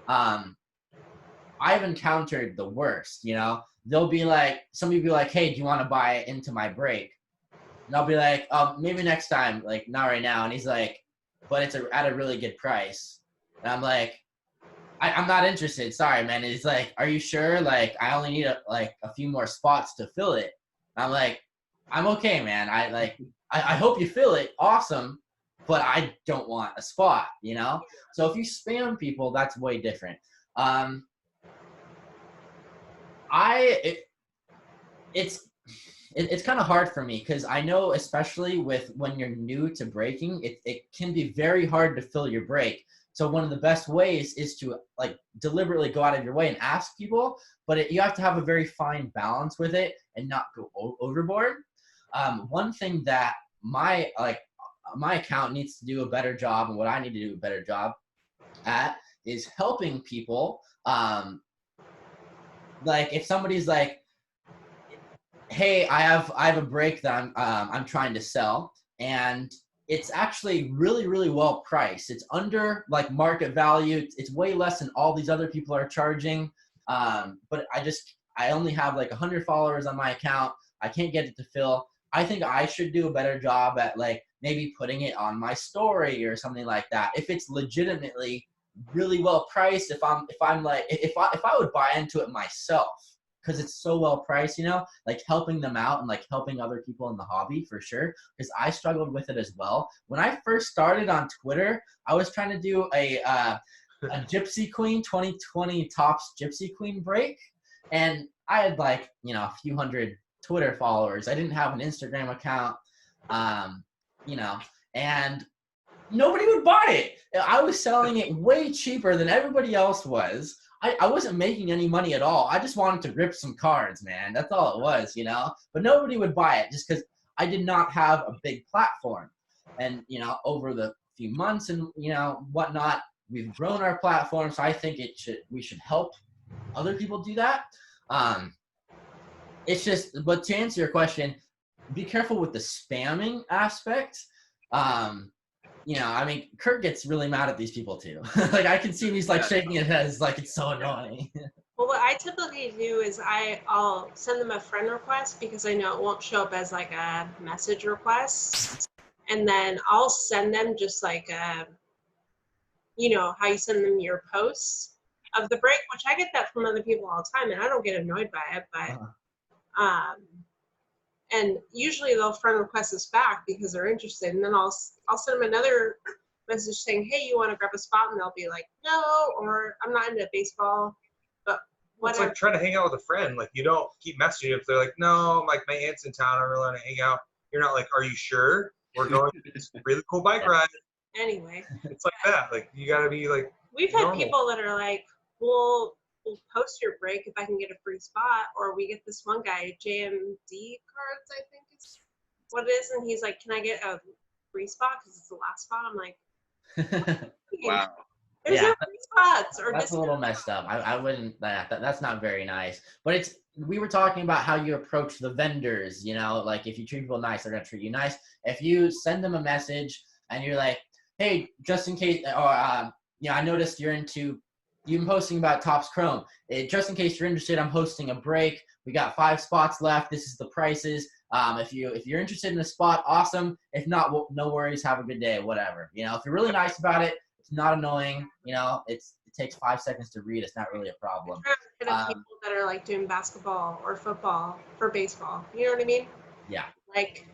I've encountered the worst, They'll be like, somebody will be like, hey, do you want to buy into my break? And I'll be like, oh, maybe next time, like not right now. And he's like, but it's at a really good price. And I'm like, I'm not interested. Sorry, man. And he's like, are you sure? Like, I only need a few more spots to fill it. And I'm like, I'm okay, man. I hope you fill it. Awesome. But I don't want a spot, So if you spam people, that's way different. It's kind of hard for me because I know, especially with when you're new to breaking, it can be very hard to fill your break. So one of the best ways is to like deliberately go out of your way and ask people, but you have to have a very fine balance with it and not go overboard. One thing that my account needs to do a better job, and what I need to do a better job at, is helping people. Like if somebody's like, hey, I have a break that I'm trying to sell, and it's actually really, really well priced. It's under like market value. It's way less than all these other people are charging. But I only have like 100 followers on my account. I can't get it to fill. I think I should do a better job at like maybe putting it on my story or something like that. If it's legitimately really well priced, if I would buy into it myself, because it's so well priced, like helping them out and like helping other people in the hobby for sure. Because I struggled with it as well. When I first started on Twitter, I was trying to do a Gypsy Queen 2020 Topps Gypsy Queen break. And I had like, a few hundred Twitter followers. I didn't have an Instagram account, and nobody would buy it. I was selling it way cheaper than everybody else was. I wasn't making any money at all. I just wanted to rip some cards, man. That's all it was, But nobody would buy it just because I did not have a big platform. And, over the few months and, whatnot, we've grown our platform. So I think we should help other people do that. It's just, but to answer your question, be careful with the spamming aspect. Kurt gets really mad at these people too. Like I can see him, he's like shaking his head, like it's so annoying. Well, what I typically do is I'll send them a friend request because I know it won't show up as like a message request. And then I'll send them just like how you send them your posts of the break, which I get that from other people all the time and I don't get annoyed by it, but and usually they'll friend request us back because they're interested, and then I'll send them another message saying, hey, you want to grab a spot? And they'll be like, no, or I'm not into baseball, but It's whatever. like trying to hang out with a friend. Like, you don't keep messaging if they're like, no, like my aunt's in town, I really want to hang out. You're not like, are you sure? We're going to this really cool bike ride. Anyway, It's like that. Like, you got to be like, we've had normal. people that are like, we'll post your break if I can get a free spot, or we get this one guy, JMD cards, I think is what it is, and he's like, can I get a free spot because it's the last spot? I'm like, Wow. there's Yeah. no free spots or That's a little messed up. I wouldn't. That's not very nice. But we were talking about how you approach the vendors. You know, like if you treat people nice, they're gonna treat you nice. If you send them a message and you're like, hey, just in case, or I noticed you've been posting about Topps Chrome. Just in case you're interested, I'm hosting a break. We got 5 spots left. This is the prices. If you're interested in a spot, awesome. If not, no worries. Have a good day. Whatever. You know, if you're really nice about it. Not annoying, you know. It takes 5 seconds to read. It's not really a problem. Hit up people that are like doing basketball or football for baseball. You know what I mean? Yeah. Like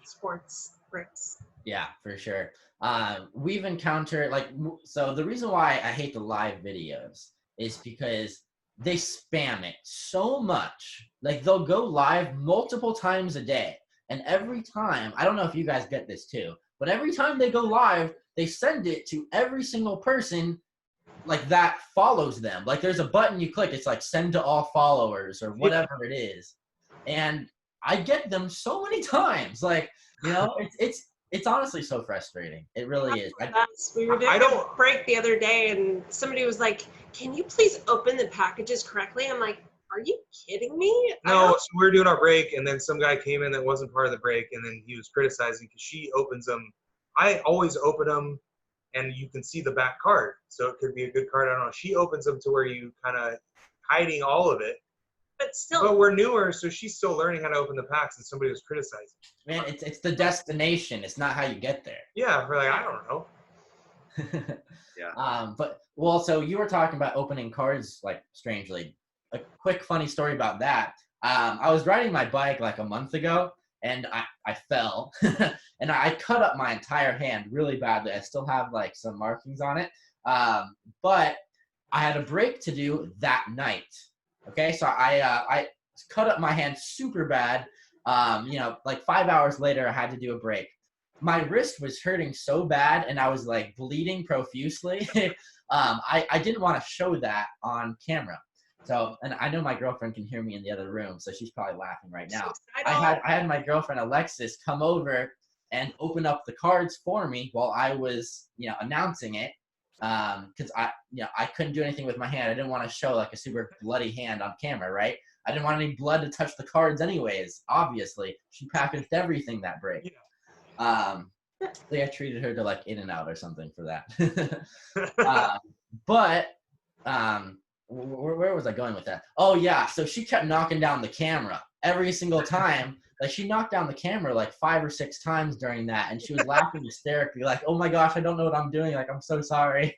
sports bricks. Yeah, for sure. We've encountered so the reason why I hate the live videos is because they spam it so much. Like they'll go live multiple times a day, and every time, I don't know if you guys get this too, but every time they go live, they send it to every single person like that follows them. Like there's a button you click, it's like send to all followers or whatever it is. And I get them so many times. Like, you know, it's honestly so frustrating. It really is. We were doing a break the other day and somebody was like, can you please open the packages correctly? I'm like, are you kidding me? No, so we were doing our break, and then some guy came in that wasn't part of the break, and then he was criticizing because she opens them. I always open them, and you can see the back card, so it could be a good card. I don't know. She opens them to where you kind of hiding all of it. But still. But we're newer, so she's still learning how to open the packs, and somebody was criticizing. Man, it's the destination. It's not how you get there. Yeah, we're like, I don't know. Yeah. So you were talking about opening cards, like strangely. A quick funny story about that. I was riding my bike like a month ago, and I fell, and I cut up my entire hand really badly. I still have like some markings on it, but I had a break to do that night. Okay, so I cut up my hand super bad. Like 5 hours later, I had to do a break. My wrist was hurting so bad, and I was like bleeding profusely. I didn't want to show that on camera. So, and I know my girlfriend can hear me in the other room, so she's probably laughing right now. I had my girlfriend Alexis come over and open up the cards for me while I was, announcing it, because I couldn't do anything with my hand. I didn't want to show like a super bloody hand on camera, right? I didn't want any blood to touch the cards, anyways. Obviously, she packaged everything that break. Yeah. I treated her to like In-N-Out or something for that. Where was I going with that? Oh yeah, so she kept knocking down the camera every single time. Like she knocked down the camera like 5 or 6 times during that, and she was laughing hysterically, like, "Oh my gosh, I don't know what I'm doing. Like I'm so sorry."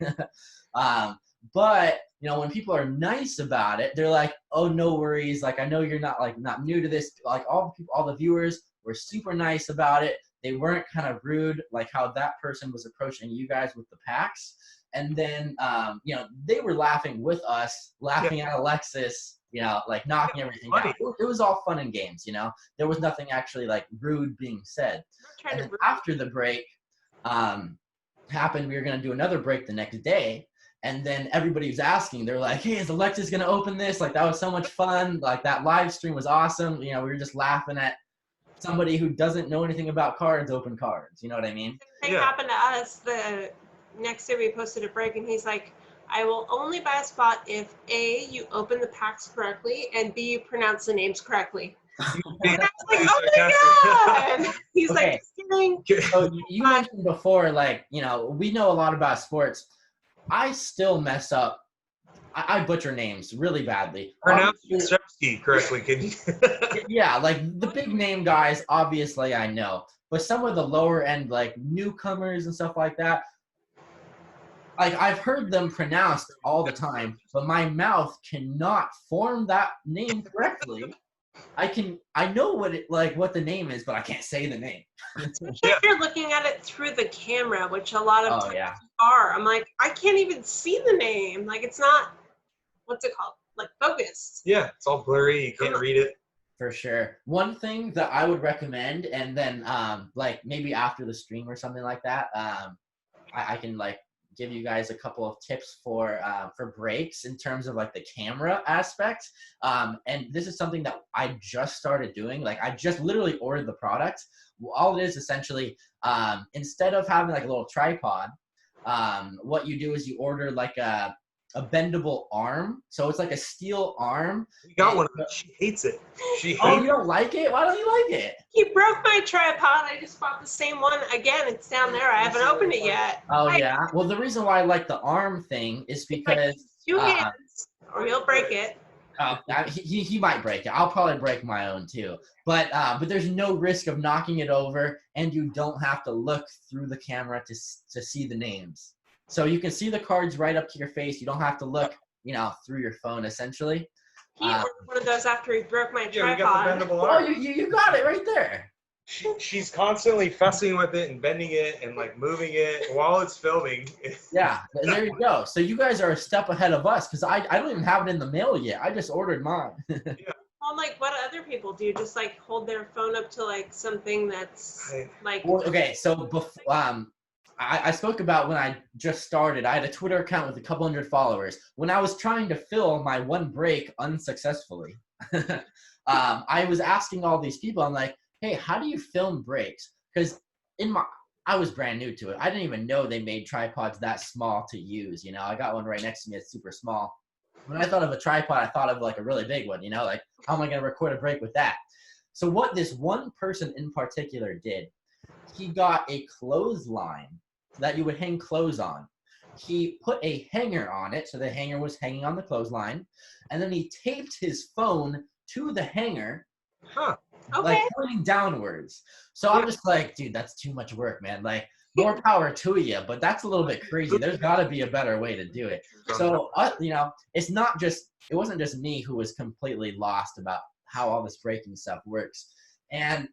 But when people are nice about it, they're like, "Oh, no worries. Like I know you're not new to this." Like all the viewers were super nice about it. They weren't kind of rude, like how that person was approaching you guys with the packs. And then, they were laughing with us, laughing at Alexis, like knocking everything down. It was all fun and games, There was nothing actually like rude being said. And then after the break happened, we were going to do another break the next day. And then everybody was asking, they're like, hey, is Alexis going to open this? Like, that was so much fun. Like, that live stream was awesome. We were just laughing at somebody who doesn't know anything about cards open cards. You know what I mean? Same thing happened to us. The next day we posted a break, and he's like, I will only buy a spot if A, you open the packs correctly, and B, you pronounce the names correctly. And I was like, oh my God! He's like, just kidding. So you mentioned before, like, we know a lot about sports. I still mess up. I butcher names really badly. Pronounce Yastrzemski correctly, can you? Yeah, like the big name guys, obviously I know. But some of the lower end, like newcomers and stuff like that, like I've heard them pronounced all the time, but my mouth cannot form that name correctly. I know what the name is, but I can't say the name. Especially if you're looking at it through the camera, which a lot of Oh times yeah. are. I'm like, I can't even see the name. Like, it's not, what's it called? Like, focused. Yeah, it's all blurry. You can't read it. For sure. One thing that I would recommend, and then like maybe after the stream or something like that, I can like give you guys a couple of tips for breaks in terms of like the camera aspect. And this is something that I just started doing. Like I just literally ordered the product. All it is essentially, instead of having like a little tripod, what you do is you order like a bendable arm. So it's like a steel arm. We got one. She hates it. She hates Oh, you don't like it? Why don't you like it? He broke my tripod. I just bought the same one again. It's down there. I haven't opened it yet. Oh yeah. Well, the reason why I like the arm thing is because like 2 hands, or he'll break it. he might break it. I'll probably break my own too. But there's no risk of knocking it over, and you don't have to look through the camera to see the names. So you can see the cards right up to your face. You don't have to look, through your phone essentially. He ordered one of those after he broke my Yeah, we tripod. got the bendable Oh, arm. you got it right there. She's constantly fussing with it and bending it and like moving it while it's filming. Yeah, there you go. So you guys are a step ahead of us because I don't even have it in the mail yet. I just ordered mine. Well, like, what do other people do? Just like hold their phone up to like something that's like. Well, okay, so before I spoke about when I just started. I had a Twitter account with a couple hundred followers. When I was trying to fill my one break unsuccessfully, I was asking all these people. I'm like, hey, how do you film breaks? Because I was brand new to it. I didn't even know they made tripods that small to use. I got one right next to me. It's super small. When I thought of a tripod, I thought of like a really big one. Like how am I going to record a break with that? So what this one person in particular did, he got a clothesline that you would hang clothes on. He put a hanger on it, so the hanger was hanging on the clothesline, and then he taped his phone to the hanger, like pointing downwards. So I'm just like, dude, that's too much work, man. Like, more power to you, but that's a little bit crazy. There's got to be a better way to do it. So, it wasn't just me who was completely lost about how all this breaking stuff works. And,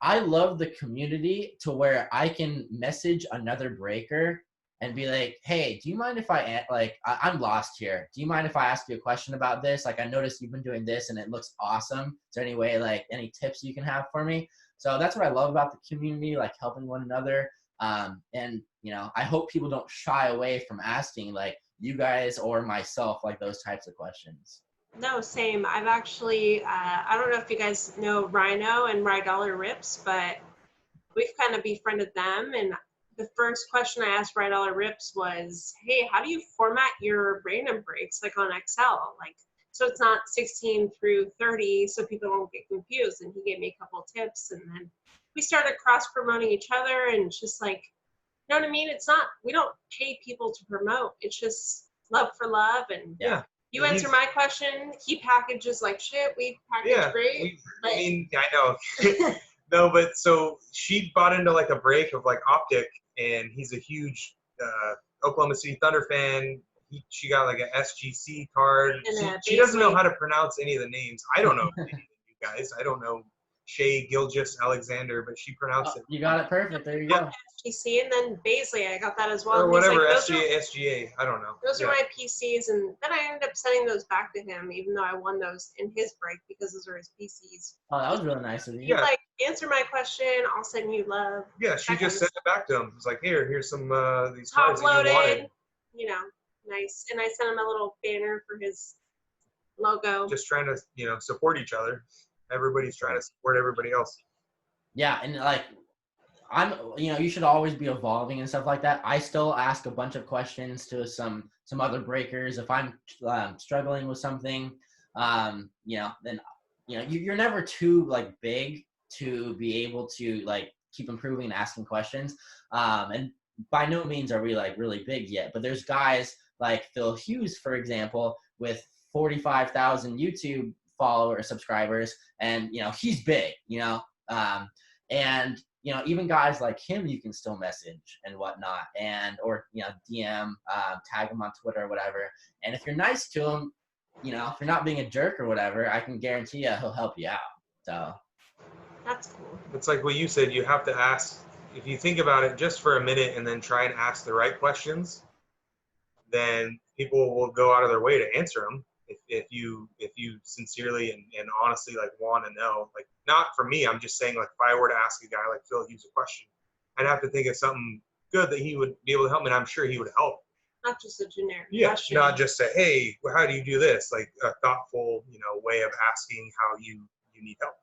I love the community to where I can message another breaker and be like, hey, do you mind if I'm lost here. Do you mind if I ask you a question about this? Like, I noticed you've been doing this and it looks awesome. Is there any way, like, any tips you can have for me? So that's what I love about the community, like helping one another. And, I hope people don't shy away from asking, like, you guys or myself, like, those types of questions. No, same. I've actually, I don't know if you guys know Rhino and $Dollar Rips, but we've kind of befriended them. And the first question I asked $Dollar Rips was, hey, how do you format your random breaks, like on Excel? Like, so it's not 16 through 30 so people don't get confused. And he gave me a couple of tips. And then we started cross-promoting each other, and it's just like, you know what I mean? It's not, we don't pay people to promote. It's just love for love. And yeah. You answer my question. He packages like shit. We package great. I know. No, but so she bought into like a break of like Optic, and he's a huge Oklahoma City Thunder fan. She got like an SGC card. She doesn't know how to pronounce any of the names. I don't know any of you guys. I don't know Shea Gilgis Alexander, but she pronounced it. You got it perfect. There you go. SGC, and then Baisley, I got that as well. Or whatever, SGA, I don't know. Those are my PCs, and then I ended up sending those back to him, even though I won those in his break because those are his PCs. Oh, that was really nice of you. Yeah. Like, answer my question, I'll send you love. Yeah, she just sent it back to him. It's like, here's some these cards that you wanted. Nice. And I sent him a little banner for his logo. Just trying to, support each other. Everybody's trying to support everybody else. Yeah, and like, you should always be evolving and stuff like that. I still ask a bunch of questions to some other breakers if I'm struggling with something. Then you're never too like big to be able to like keep improving and asking questions. And by no means are we like really big yet, but there's guys like Phil Hughes, for example, with 45,000 YouTube subscribers, and he's big, and even guys like him you can still message and whatnot, or DM, tag him on Twitter or whatever, and if you're nice to him, if you're not being a jerk or whatever, I can guarantee you he'll help you out. So That's cool. It's like what you said. You have to ask. If you think about it just for a minute and then try and ask the right questions, then people will go out of their way to answer them. If you sincerely and honestly like want to know, like not for me, I'm just saying like if I were to ask a guy like Phil Hughes a question, I'd have to think of something good that he would be able to help me, and I'm sure he would help. Not just a generic Yeah, question. not just say, hey, well, how do you do this? Like a thoughtful, way of asking how you need help.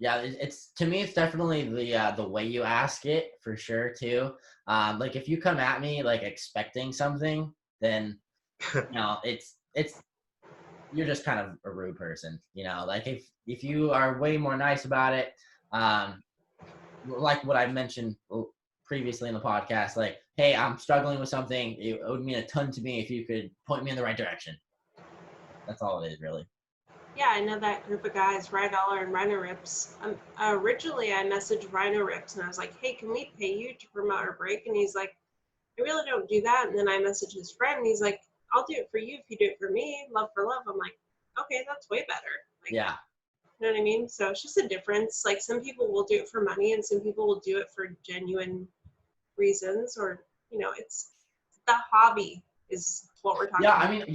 yeah, it's to me, it's definitely the way you ask it for sure too. Like if you come at me like expecting something, then it's you're just kind of a rude person. Like if you are way more nice about it, like what I mentioned previously in the podcast, like, hey, I'm struggling with something. It would mean a ton to me if you could point me in the right direction. That's all it is, really. Yeah, I know that group of guys, Rydollar and Rhino Rips. Originally, I messaged Rhino Rips and I was like, hey, can we pay you to promote our break? And he's like, I really don't do that. And then I messaged his friend and he's like, I'll do it for you if you do it for me. Love for love. I'm like, okay, that's way better. Like, Yeah. You know what I mean? So it's just a difference. Like some people will do it for money and some people will do it for genuine reasons, or, it's the hobby is what we're talking about. I mean,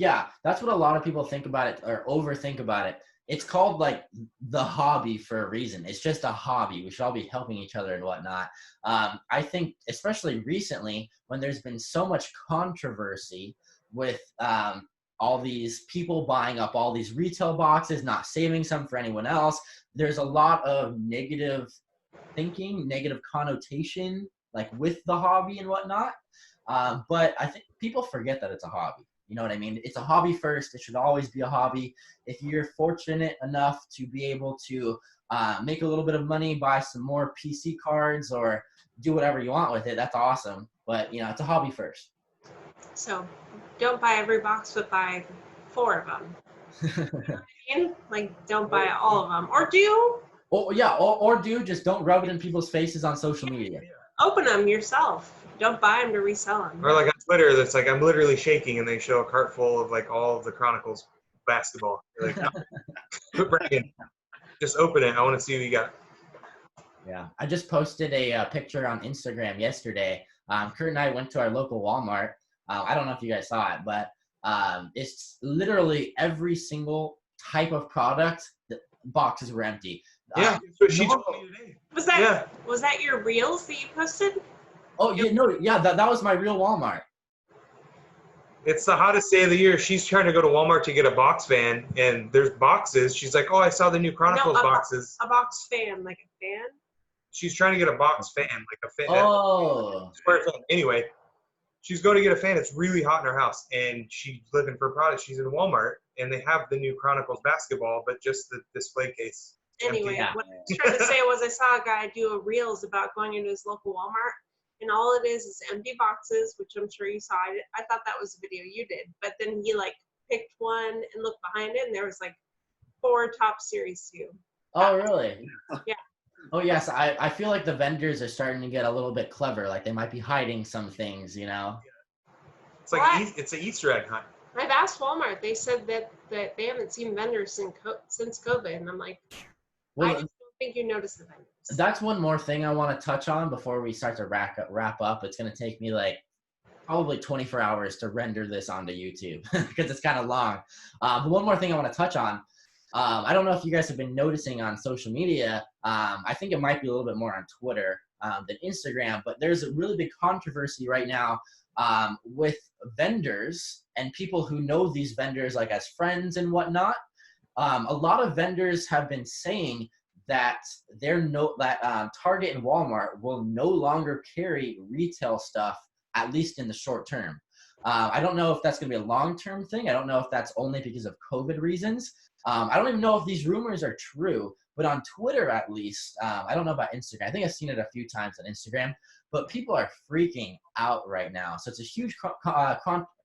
that's what a lot of people think about it or overthink about it. It's called like the hobby for a reason. It's just a hobby. We should all be helping each other and whatnot. I think especially recently when there's been so much controversy with all these people buying up all these retail boxes, not saving some for anyone else. There's a lot of negative thinking, negative connotation, like with the hobby and whatnot. But I think people forget that it's a hobby. You know what I mean? It's a hobby first. It should always be a hobby. If you're fortunate enough to be able to make a little bit of money, buy some more PC cards or do whatever you want with it, that's awesome. But, it's a hobby first. So don't buy every box, but buy 4 of them. You know what I mean? Like, don't buy all of them. Or do. Or do, just don't rub it in people's faces on social media. Open them yourself. Don't buy them to resell them. Or like on Twitter, that's like I'm literally shaking, and they show a cart full of like all of the Chronicles basketball. You're like, no, quit bragging. Just open it. I want to see what you got. Yeah, I just posted a picture on Instagram yesterday. Kurt and I went to our local Walmart. I don't know if you guys saw it, but it's literally every single type of product. The boxes were empty. Yeah, that's what she told me today. Was that your reels that you posted? Oh, that was my real Walmart. It's the hottest day of the year. She's trying to go to Walmart to get a box fan, and there's boxes. She's like, oh, I saw the new Chronicles boxes. A box fan, like a fan? She's trying to get a box fan, like a fan. Oh. Square fan. Anyway, she's going to get a fan. It's really hot in her house, and she's looking for a product. She's in Walmart, and they have the new Chronicles basketball, but just the display case. Anyway, Yeah. what I was trying to say was I saw a guy do a reels about going into his local Walmart, and all it is empty boxes, which I'm sure you saw. I thought that was a video you did, but then he like picked one and looked behind it, and there was like 4 top series 2. Oh, really? Yeah. Oh, yes. I feel like the vendors are starting to get a little bit clever. Like they might be hiding some things, It's like it's an Easter egg hunt. I've asked Walmart. They said that they haven't seen vendors since COVID, and I'm like, I just don't think you noticed the vendors. That's one more thing I want to touch on before we start to wrap up. It's going to take me like probably 24 hours to render this onto YouTube because it's kind of long. But one more thing I want to touch on. I don't know if you guys have been noticing on social media. I think it might be a little bit more on Twitter than Instagram, but there's a really big controversy right now with vendors and people who know these vendors like as friends and whatnot. A lot of vendors have been saying that Target and Walmart will no longer carry retail stuff, at least in the short term. I don't know if that's going to be a long-term thing. I don't know if that's only because of COVID reasons. I don't even know if these rumors are true, but on Twitter at least, I don't know about Instagram. I think I've seen it a few times on Instagram, but people are freaking out right now. So it's a huge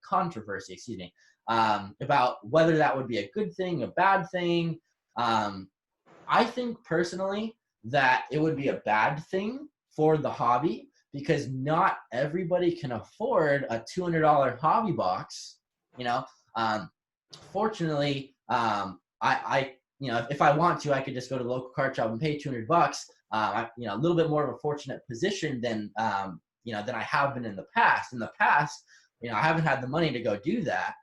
controversy, about whether that would be a good thing, a bad thing. I think personally that it would be a bad thing for the hobby because not everybody can afford a $200 hobby box. Fortunately, If I want to, I could just go to the local card shop and pay $200. A little bit more of a fortunate position than I have been in the past. In the past, I haven't had the money to go do that.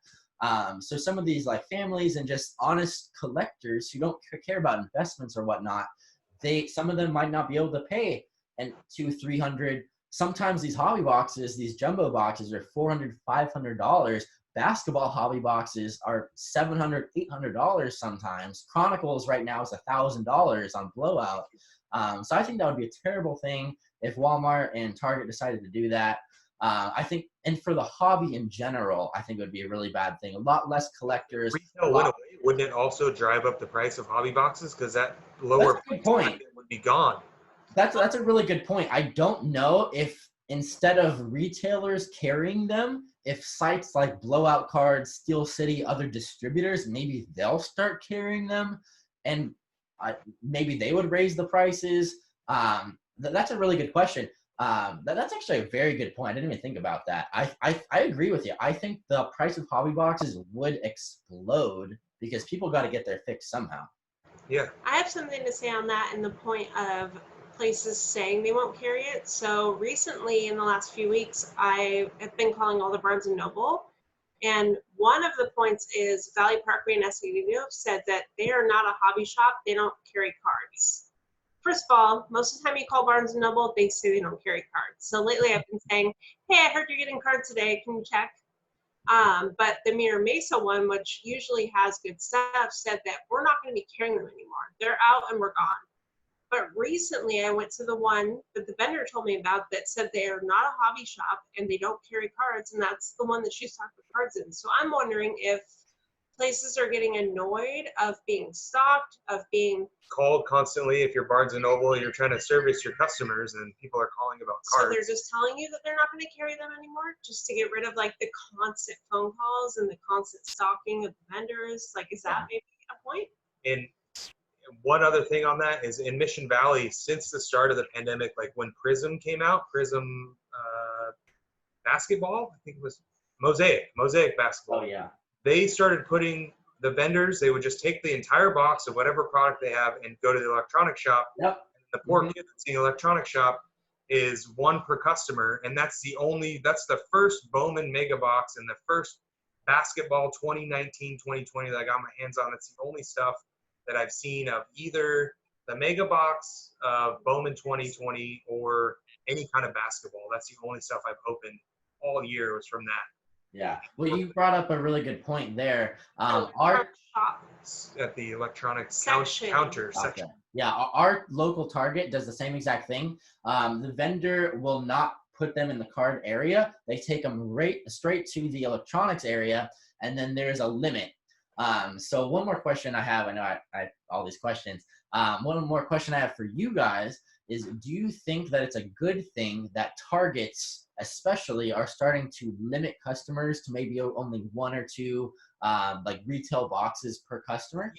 So some of these like families and just honest collectors who don't care about investments or whatnot, some of them might not be able to pay and $200-$300. Sometimes these hobby boxes, these jumbo boxes are $400-$500. Basketball hobby boxes are $700-$800 sometimes. Chronicles right now is $1,000 on Blowout. So I think that would be a terrible thing if Walmart and Target decided to do that. I think, and for the hobby in general, I think it would be a really bad thing. A lot less collectors. Retail went away. Wouldn't it also drive up the price of hobby boxes? Because that lower That's a good point. would be gone. That's a really good point. I don't know if instead of retailers carrying them, if sites like Blowout Cards, Steel City, other distributors, maybe they'll start carrying them, and maybe they would raise the prices. That's a really good question. That's actually a very good point. I didn't even think about that. I agree with you. I think the price of hobby boxes would explode because people got to get their fix somehow. Yeah. I have something to say on that in the point of places saying they won't carry it. So recently in the last few weeks, I have been calling all the Barnes & Noble. And one of the points is Valley Parkway and SAU have said that they are not a hobby shop. They don't carry cards. First of all, most of the time you call Barnes & Noble, they say they don't carry cards. So lately I've been saying, hey, I heard you're getting cards today. Can you check? But the Mira Mesa one, which usually has good stuff, said that we're not going to be carrying them anymore. They're out and we're gone. But recently I went to the one that the vendor told me about that said they are not a hobby shop and they don't carry cards, and that's the one that she's talking the cards in. So I'm wondering if places are getting annoyed of being stocked, of being called constantly. If you're Barnes & Noble, you're trying to service your customers and people are calling about cards. So they're just telling you that they're not going to carry them anymore just to get rid of like the constant phone calls and the constant stalking of the vendors. Like, is that maybe a point? And one other thing on that is in Mission Valley, since the start of the pandemic, like when Prism came out, Prism basketball, I think it was Mosaic basketball. Oh, yeah. They started putting the vendors, they would just take the entire box of whatever product they have and go to the electronic shop. Yep. The poor kid that's in the electronic shop is one per customer, and that's the first Bowman Mega Box and the first basketball 2019-2020 that I got my hands on. It's the only stuff that I've seen of either the Mega Box, Bowman 2020, or any kind of basketball. That's the only stuff I've opened all year was from that. Yeah. Well, you brought up a really good point there. Our shop At the electronic section. counter section. Yeah, our local Target does the same exact thing. The vendor will not put them in the card area. They take them straight to the electronics area, and then there's a limit. So one more question I have, I know I all these questions. One more question I have for you guys is, do you think that it's a good thing that Targets especially are starting to limit customers to maybe only one or two like retail boxes per customer?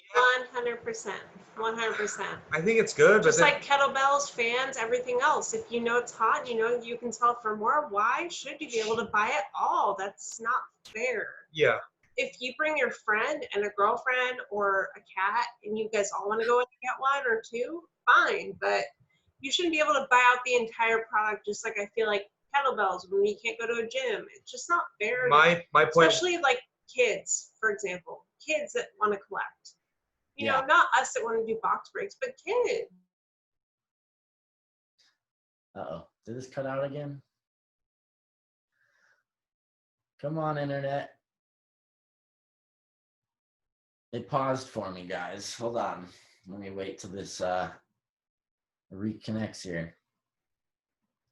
100%. 100%. I think it's good. Just but like kettlebells, fans, everything else. If you know it's hot, you can sell for more. Why should you be able to buy it all? That's not fair. Yeah. If you bring your friend and a girlfriend or a cat and you guys all want to go and get one or two, fine. But you shouldn't be able to buy out the entire product just like I feel like kettlebells when you can't go to a gym. It's just not fair. My point. Especially like kids, for example. Kids that want to collect. You know, not us that want to do box breaks, but kids. Uh-oh. Did this cut out again? Come on, internet. It paused for me, guys. Hold on. Let me wait till this reconnects here.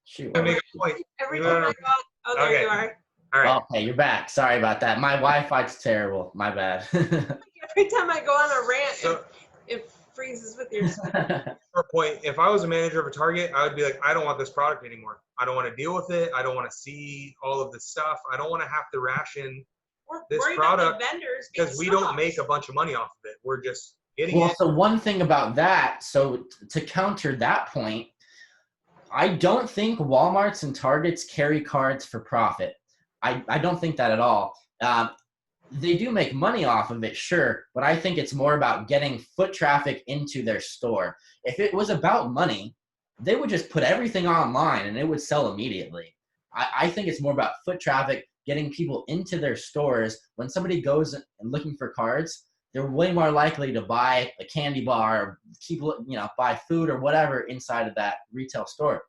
Shoot. I make a point. Every time I go, oh, there Okay. you are. All right. Okay, you're back. Sorry about that. My Wi-Fi's terrible. My bad. Every time I go on a rant, it freezes with your For a point, if I was a manager of a Target, I would be like, I don't want this product anymore. I don't want to deal with it. I don't want to see all of this stuff. I don't want to have to ration this product because we don't make a bunch of money off of it. We're just getting it. So one thing about that, so to counter that point, I don't think Walmarts and Targets carry cards for profit. I don't think that at all. they do make money off of it, sure, but I think it's more about getting foot traffic into their store. If it was about money, they would just put everything online and it would sell immediately. I think it's more about foot traffic, getting people into their stores. When somebody goes and looking for cards, they're way more likely to buy a candy bar, or keep, buy food or whatever inside of that retail store.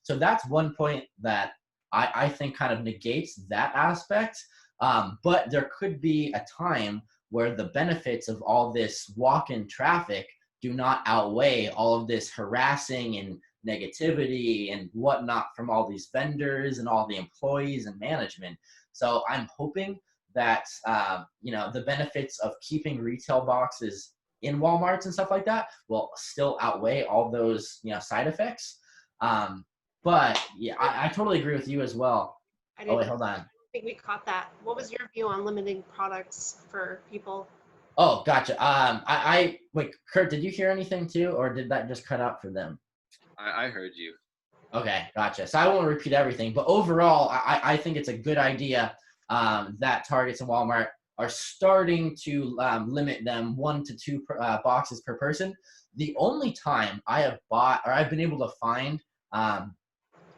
So that's one point that I think kind of negates that aspect. But there could be a time where the benefits of all this walk-in traffic do not outweigh all of this harassing and negativity and whatnot from all these vendors and all the employees and management. So I'm hoping that, the benefits of keeping retail boxes in Walmarts and stuff like that will still outweigh all those, side effects. But yeah, I totally agree with you as well. Oh, wait, hold on. I think we caught that. What was your view on limiting products for people? Oh, gotcha. Wait, Kurt, did you hear anything too, or did that just cut out for them? I heard you. Okay, gotcha. So I won't repeat everything, but overall, I think it's a good idea that Targets and Walmart are starting to limit them 1 to 2 boxes per person. The only time I have bought, or I've been able to find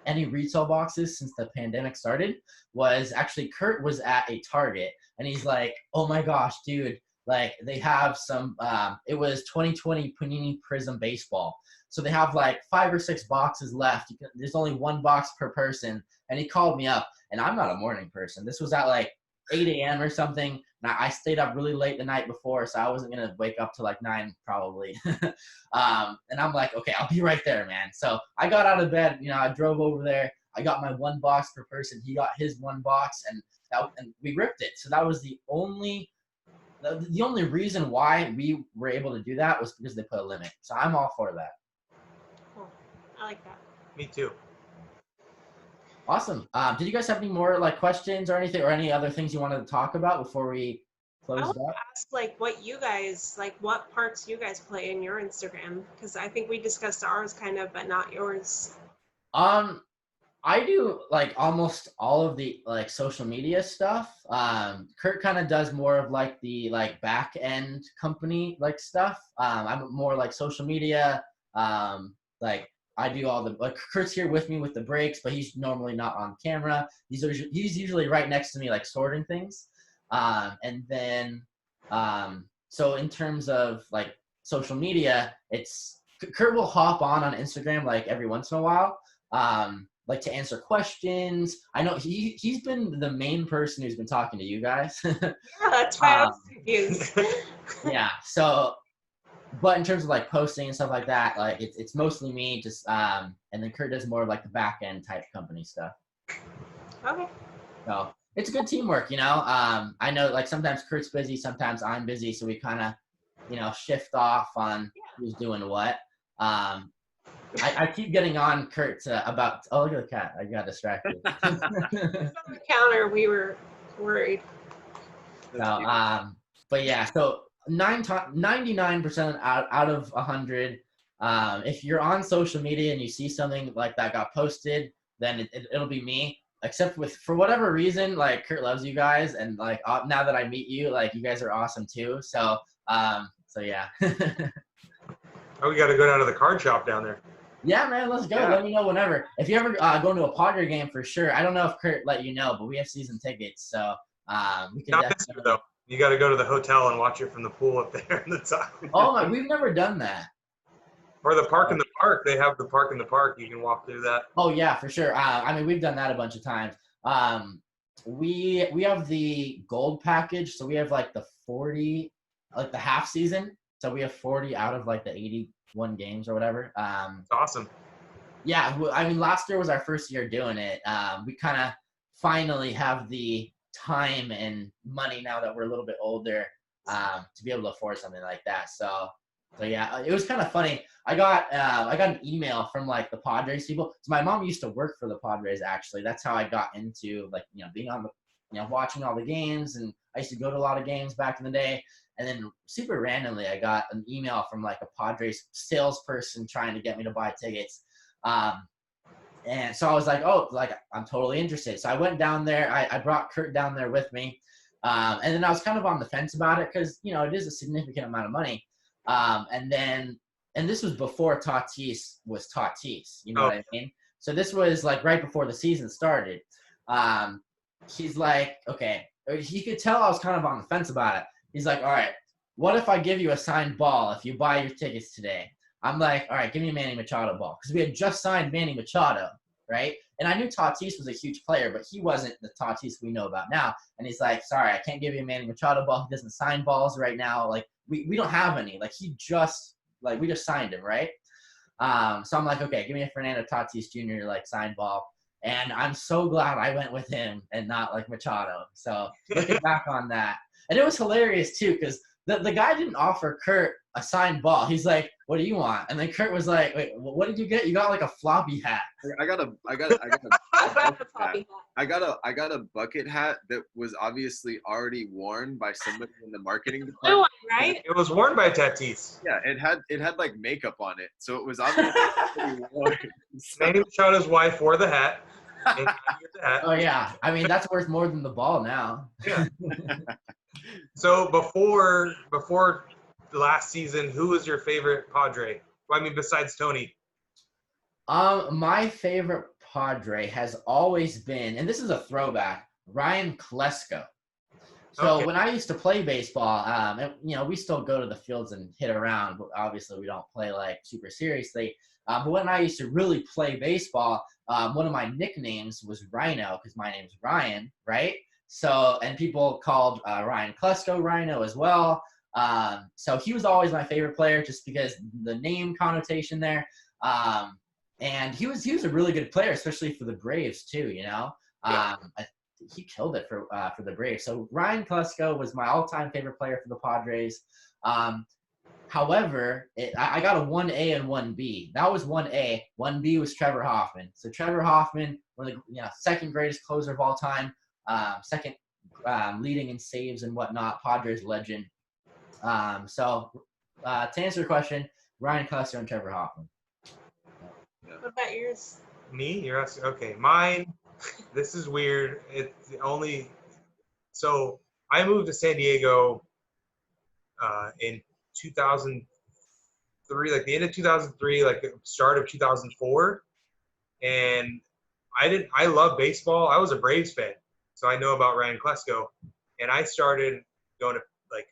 any retail boxes since the pandemic started, was actually Kurt was at a Target and he's like, oh my gosh, dude, like they have some, it was 2020 Panini Prism baseball. So they have like 5 or 6 boxes left. There's only 1 box per person. And he called me up, and I'm not a morning person. This was at like 8 a.m. or something. And I stayed up really late the night before, so I wasn't going to wake up till like 9 probably. And I'm like, okay, I'll be right there, man. So I got out of bed, I drove over there. I got my 1 box per person. He got his 1 box, and we ripped it. So that was the only reason why we were able to do that was because they put a limit. So I'm all for that. Cool. I like that. Me too. Awesome. Did you guys have any more like questions or anything, or any other things you wanted to talk about before we close I it want up? to ask what parts you guys play in your Instagram, because I think we discussed ours kind of, but not yours. I do like almost all of the like social media stuff. Kurt kind of does more of like the like back end company like stuff. I'm more like social media. Like I do all the like Kurt's here with me with the breaks, but he's normally not on camera. He's usually right next to me like sorting things. And then so in terms of like social media, it's Kurt will hop on Instagram like every once in a while. Like to answer questions. I know he's been the main person who's been talking to you guys. Yeah, that's why I was confused. Yeah. So, but in terms of like posting and stuff like that, like it's mostly me. Just and then Kurt does more of like the back end type company stuff. Okay. So it's good teamwork, I know like sometimes Kurt's busy, sometimes I'm busy, so we kind of shift off on who's doing what. I keep getting on Kurt about, oh, look at the cat. I got distracted. On the counter, we were worried. So, but yeah, so 99% out of 100, if you're on social media and you see something like that got posted, then it'll be me. Except for whatever reason, like Kurt loves you guys, and like now that I meet you, like you guys are awesome too. So yeah. Oh, we got to go down to the card shop down there. Yeah, man, let's go. Yeah. Let me know whenever. If you ever go to a Padre game, for sure. I don't know if Kurt let you know, but we have season tickets, so we can. Not this year though. You got to go to the hotel and watch it from the pool up there in the top. Oh my, we've never done that. Or the park in the park. They have the park in the park. You can walk through that. Oh yeah, for sure. I mean, we've done that a bunch of times. We have the gold package, so we have like the 40, like the half season. So we have 40 out of like the 81 games or whatever. It's awesome. Yeah, I mean, last year was our first year doing it. We kind of finally have the time and money now that we're a little bit older to be able to afford something like that. So yeah, it was kind of funny. I got an email from like the Padres people. So my mom used to work for the Padres actually. That's how I got into like being on the watching all the games, and I used to go to a lot of games back in the day. And then super randomly, I got an email from like a Padres salesperson trying to get me to buy tickets. And so I was like, oh, like I'm totally interested. So I went down there. I brought Kurt down there with me. And then I was kind of on the fence about it because, you know, it is a significant amount of money. And this was before Tatis was Tatis, you know what I mean? So this was like right before the season started. He's like, okay, he could tell I was kind of on the fence about it. He's like, all right, what if I give you a signed ball if you buy your tickets today? I'm like, all right, give me a Manny Machado ball. Because we had just signed Manny Machado, right? And I knew Tatis was a huge player, but he wasn't the Tatis we know about now. And he's like, sorry, I can't give you a Manny Machado ball. He doesn't sign balls right now. Like, we don't have any. Like, we just signed him, right? So I'm like, okay, give me a Fernando Tatis Jr. like signed ball. And I'm so glad I went with him and not like Machado. So looking back on that. And it was hilarious too, because the guy didn't offer Kurt a signed ball. He's like, what do you want? And then Kurt was like, wait, what did you get? You got like a floppy hat. I got a I got a bucket hat that was obviously already worn by somebody in the marketing Blue department. one, right? It was worn by Tatis. Yeah, it had like makeup on it, so it was obviously worn. Manny Machado's wife wore the hat. And I get the hat. Oh yeah. I mean, that's worth more than the ball now. Yeah. So before the last season, who was your favorite Padre? Well, I mean, besides Tony. My favorite Padre has always been, and this is a throwback, Ryan Klesko. So Okay. when I used to play baseball, and, you know, we still go to the fields and hit around, but obviously we don't play like super seriously. But when I used to really play baseball, one of my nicknames was Rhino because my name's Ryan, right? So, and people called Ryan Klesko Rhino as well. So he was always my favorite player just because the name connotation there. And he was a really good player, especially for the Braves too, you know. He killed it for the Braves. So Ryan Klesko was my all-time favorite player for the Padres. However, I got a 1A and 1B. That was 1A. 1B was Trevor Hoffman. So Trevor Hoffman, one of the second greatest closer of all time, second leading in saves and whatnot, Padres legend. So to answer your question, Ryan Klesko and Trevor Hoffman. What about yours? Me? You're asking? Okay, mine. This is weird. It's the only. So I moved to San Diego in 2003, like the end of 2003, like the start of 2004, and I love baseball. I was a Braves fan, so I know about Ryan Klesko, and I started going to, like,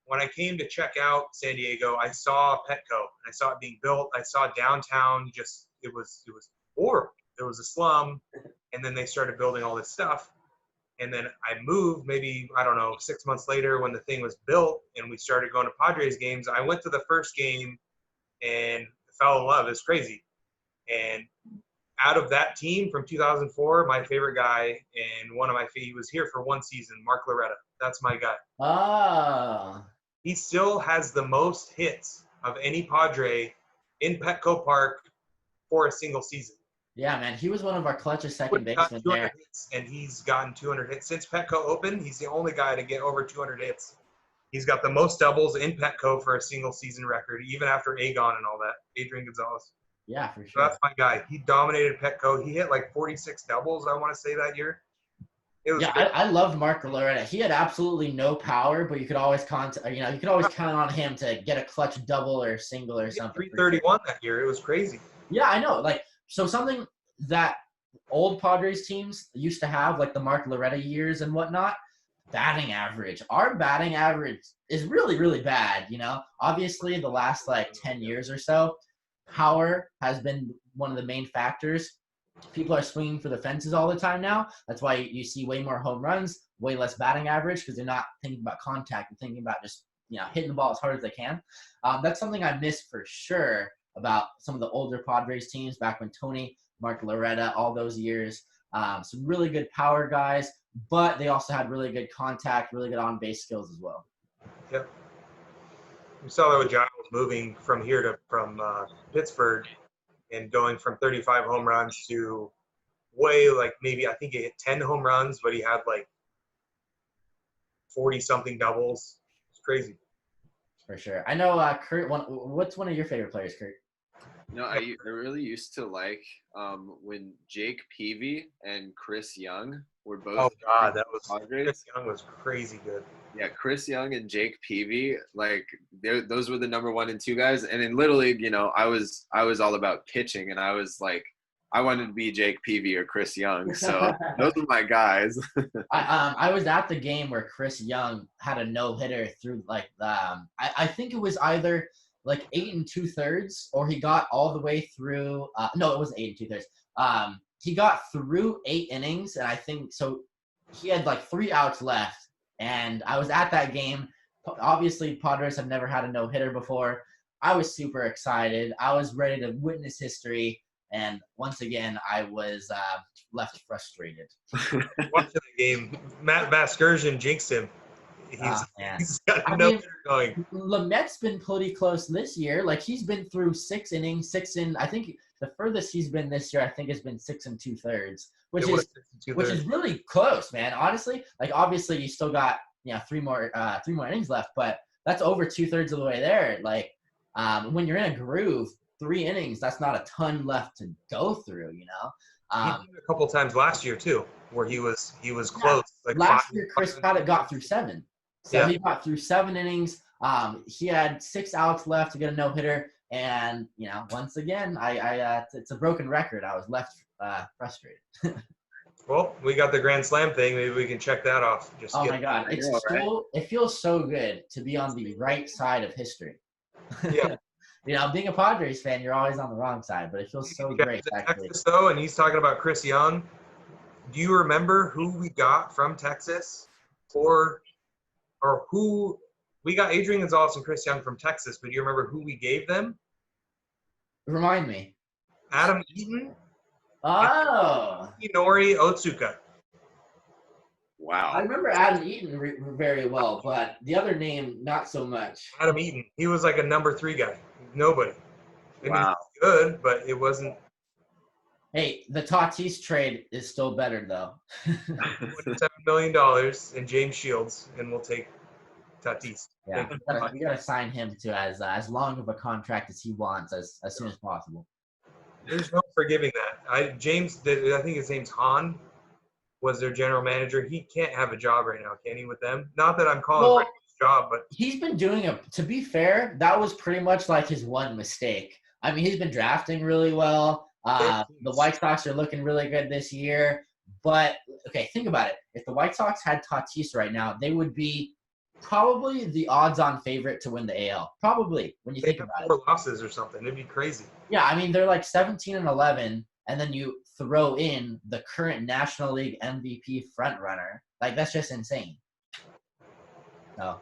when I came to check out San Diego, I saw Petco and I saw it being built. I saw downtown, just it was horrible. There was a slum, and then they started building all this stuff. And then I moved maybe, I don't know, 6 months later when the thing was built and we started going to Padres games. I went to the first game and fell in love. It's crazy. And out of that team from 2004, my favorite guy and one of my he was here for one season, Mark Loretta. That's my guy. Ah. He still has the most hits of any Padre in Petco Park for a single season. Yeah, man. He was one of our clutchest second basemen there. Hits, and he's gotten 200 hits. Since Petco opened, he's the only guy to get over 200 hits. He's got the most doubles in Petco for a single season record, even after Agon and all that, Adrian Gonzalez. Yeah, for sure. So that's my guy. He dominated Petco. He hit like 46 doubles, I want to say, that year. It was I loved Mark Loretta. He had absolutely no power, but you could always count on him to get a clutch double or single or something. 331 that year. It was crazy. Yeah, I know. Like, so something that old Padres teams used to have, like the Mark Loretta years and whatnot, batting average. Our batting average is really, really bad, you know? Obviously, the last, 10 years or so, power has been one of the main factors. People are swinging for the fences all the time now. That's why you see way more home runs, way less batting average, because they're not thinking about contact and thinking about just, hitting the ball as hard as they can. That's something I miss for sure about some of the older Padres teams back when Tony, Mark Loretta, all those years. Some really good power guys, but they also had really good contact, really good on-base skills as well. Yep. We saw that with Giles moving from Pittsburgh and going from 35 home runs to maybe I think he hit 10 home runs, but he had 40-something doubles. It's crazy. For sure. I know, Kurt, what's one of your favorite players, Kurt? No, I really used to like when Jake Peavy and Chris Young were both Oh God, that was Chris Padres. Young was crazy good. Yeah, Chris Young and Jake Peavy, like those were the number 1 and 2 guys. And in Little League, I was all about pitching, and I was like, I wanted to be Jake Peavy or Chris Young. So those were my guys. I was at the game where Chris Young had a no hitter through like I think it was either like 8 2/3 or he got all the way through. No, it wasn't 8 2/3. He got through 8 innings, and I think so. He had like 3 outs left, and I was at that game. Obviously, Padres have never had a no hitter before. I was super excited. I was ready to witness history, and once again, I was left frustrated. Watching the game, Matt Vasgersian jinxed him. Man. He's got I no mean, hitter going. Lamette's been pretty close this year. Like he's been through 6 innings, I think the furthest he's been this year, I think, has been 6 2/3, which is really close, man. Honestly, like obviously you still got 3 more innings left, but that's over 2/3 of the way there. Like when you're in a groove, 3 innings, that's not a ton left to go through, He did it a couple times last year too, where he was close. Like last year, Chris Paddock got through 7. So Yeah. he got through 7 innings. He had 6 outs left to get a no-hitter. And, once again, it's a broken record. I was left frustrated. Well, we got the Grand Slam thing. Maybe we can check that off. Oh, my God. I know, right? It feels so good to be on the right side of history. Yeah. Being a Padres fan, you're always on the wrong side, but it feels so great, actually. Texas, though, and he's talking about Chris Young. Do you remember who we got from Texas, or who we got? Adrian Gonzalez and Chris Young from Texas, but do you remember who we gave them? Remind me. Adam Eaton, Oh. Nori Otsuka. Wow. I remember Adam Eaton very well, but the other name, not so much. Adam Eaton. He was like a number 3 guy. Nobody. I mean, Wow. he was good, but it wasn't. Hey, the Tatis trade is still better, though. $7 million in James Shields, and we'll take Tatis. Yeah, we gotta sign him to as long of a contract as he wants as soon as possible. There's no forgiving that. I think his name's Han, was their general manager. He can't have a job right now, can he, with them? Not that I'm calling for his job, but he's been doing to be fair, that was pretty much like his one mistake. I mean, he's been drafting really well. The White Sox are looking really good this year. But, okay, think about it. If the White Sox had Tatis right now, they would be probably the odds-on favorite to win the AL. Probably, when you think about it. 4 losses or something. It'd be crazy. Yeah, I mean, they're like 17-11, and then you throw in the current National League MVP frontrunner. Like, that's just insane. So.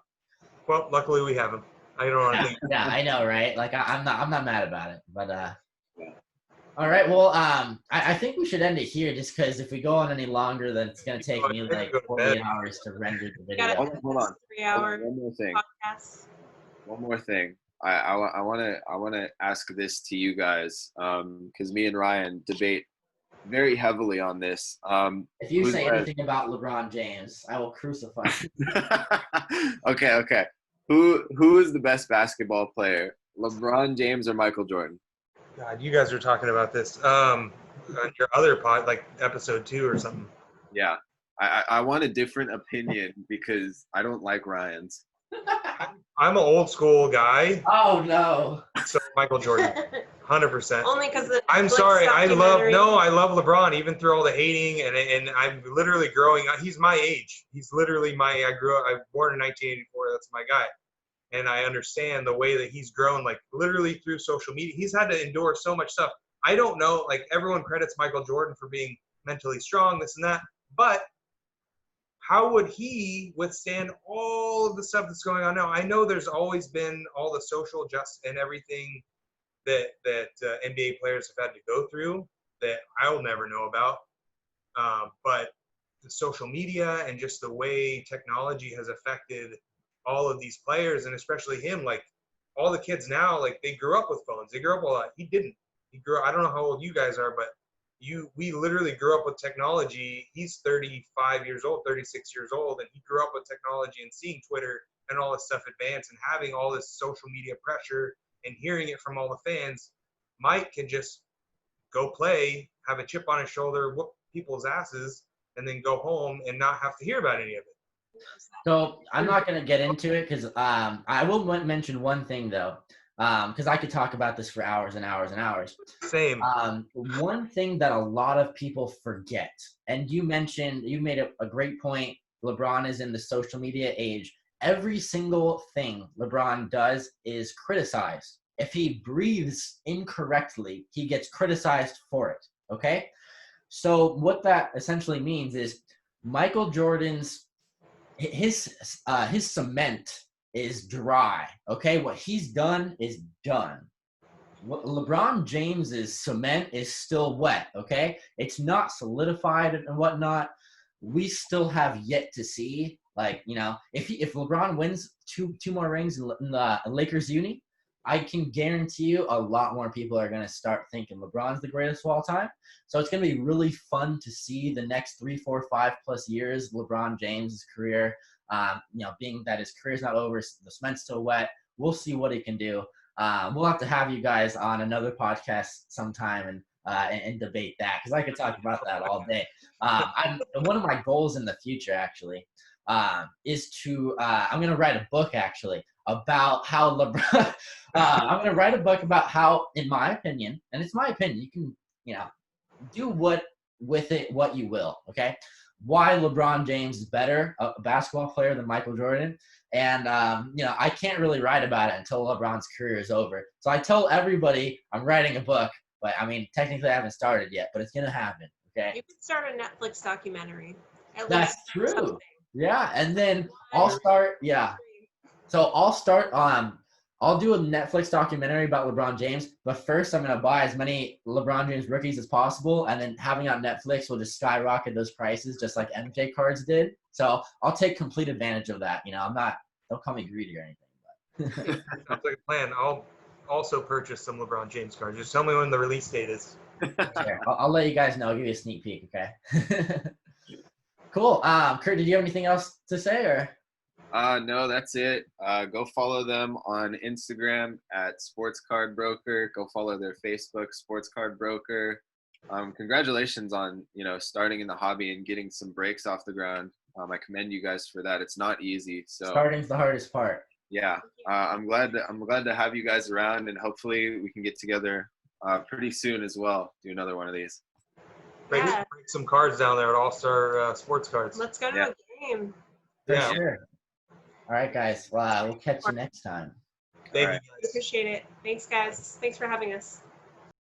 Well, luckily we have him. I don't want to think. Yeah, I know, right? Like, I'm not mad about it, but all right. Well, I think we should end it here, just because if we go on any longer, then it's gonna take me like 48 hours to render the video. Hold on. 3-hour One more thing. podcast. One more thing. I want to ask this to you guys, because me and Ryan debate very heavily on this. If you say anything about LeBron James, I will crucify you. Okay. Who is the best basketball player, LeBron James or Michael Jordan? God, you guys were talking about this on your other pod, like episode 2 or something. Yeah, I want a different opinion because I don't like Ryan's. I'm an old school guy. Oh no. So Michael Jordan, 100%. Only because I'm sorry. I love LeBron even through all the hating and I'm literally growing up. He's my age. He's literally I was born in 1984. That's my guy. And I understand the way that he's grown, like literally through social media. He's had to endure so much stuff. I don't know, like everyone credits Michael Jordan for being mentally strong, this and that. But how would he withstand all of the stuff that's going on now? I know there's always been all the social justice and everything that NBA players have had to go through that I'll never know about. But the social media and just the way technology has affected all of these players, and especially him, like all the kids now, like they grew up with phones. They grew up a lot. He didn't. He grew up, I don't know how old you guys are, but we literally grew up with technology. He's 35 years old, 36 years old, and he grew up with technology and seeing Twitter and all this stuff advance and having all this social media pressure and hearing it from all the fans. Mike can just go play, have a chip on his shoulder, whoop people's asses, and then go home and not have to hear about any of it. So I'm not going to get into it because I will mention one thing though, because I could talk about this for hours and hours and hours. Same. One thing that a lot of people forget, and you made a great point. LeBron is in the social media age. Every single thing LeBron does is criticized. If he breathes incorrectly, he gets criticized for it. Okay? So what that essentially means is Michael Jordan's his cement is dry. Okay? What he's done is done. LeBron James's cement is still wet, okay? It's not solidified and whatnot. We still have yet to see, like, you know, if LeBron wins two more rings in the Lakers uni, I can guarantee you a lot more people are going to start thinking LeBron's the greatest of all time. So it's going to be really fun to see the next 3, 4, 5+ years LeBron James' career. You know, being that his career's not over, the cement's still wet. We'll see what he can do. We'll have to have you guys on another podcast sometime and debate that, because I could talk about that all day. One of my goals in the future actually is to I'm going to write a book actually about how LeBron. I'm going to write a book about how, in my opinion, and it's my opinion, you can do what you will. Okay, why LeBron James is better a basketball player than Michael Jordan. And, I can't really write about it until LeBron's career is over. So I tell everybody I'm writing a book, but, I mean, technically I haven't started yet, but it's going to happen, okay? You could start a Netflix documentary. That's true. Something. Yeah, and then I'll start – yeah. So I'll do a Netflix documentary about LeBron James, but first I'm going to buy as many LeBron James rookies as possible, and then having it on Netflix will just skyrocket those prices just like MJ cards did. So I'll take complete advantage of that. Don't call me greedy or anything. But. Sounds like a plan. I'll also purchase some LeBron James cards. Just tell me when the release date is. Sure. I'll let you guys know. I'll give you a sneak peek, okay? Cool. Kurt, did you have anything else to say, or? No, that's it. Go follow them on Instagram at SportsCardBroker. Go follow their Facebook, SportsCardBroker. Congratulations on, starting in the hobby and getting some breaks off the ground. I commend you guys for that. It's not easy. So starting's the hardest part. Yeah. I'm glad to have you guys around, and hopefully we can get together pretty soon as well. Do another one of these. Break some cards down there at All-Star Sports Cards. Let's go to a game. For sure. All right, guys. We'll catch you next time. Thank you, guys. Appreciate it. Thanks, guys. Thanks for having us.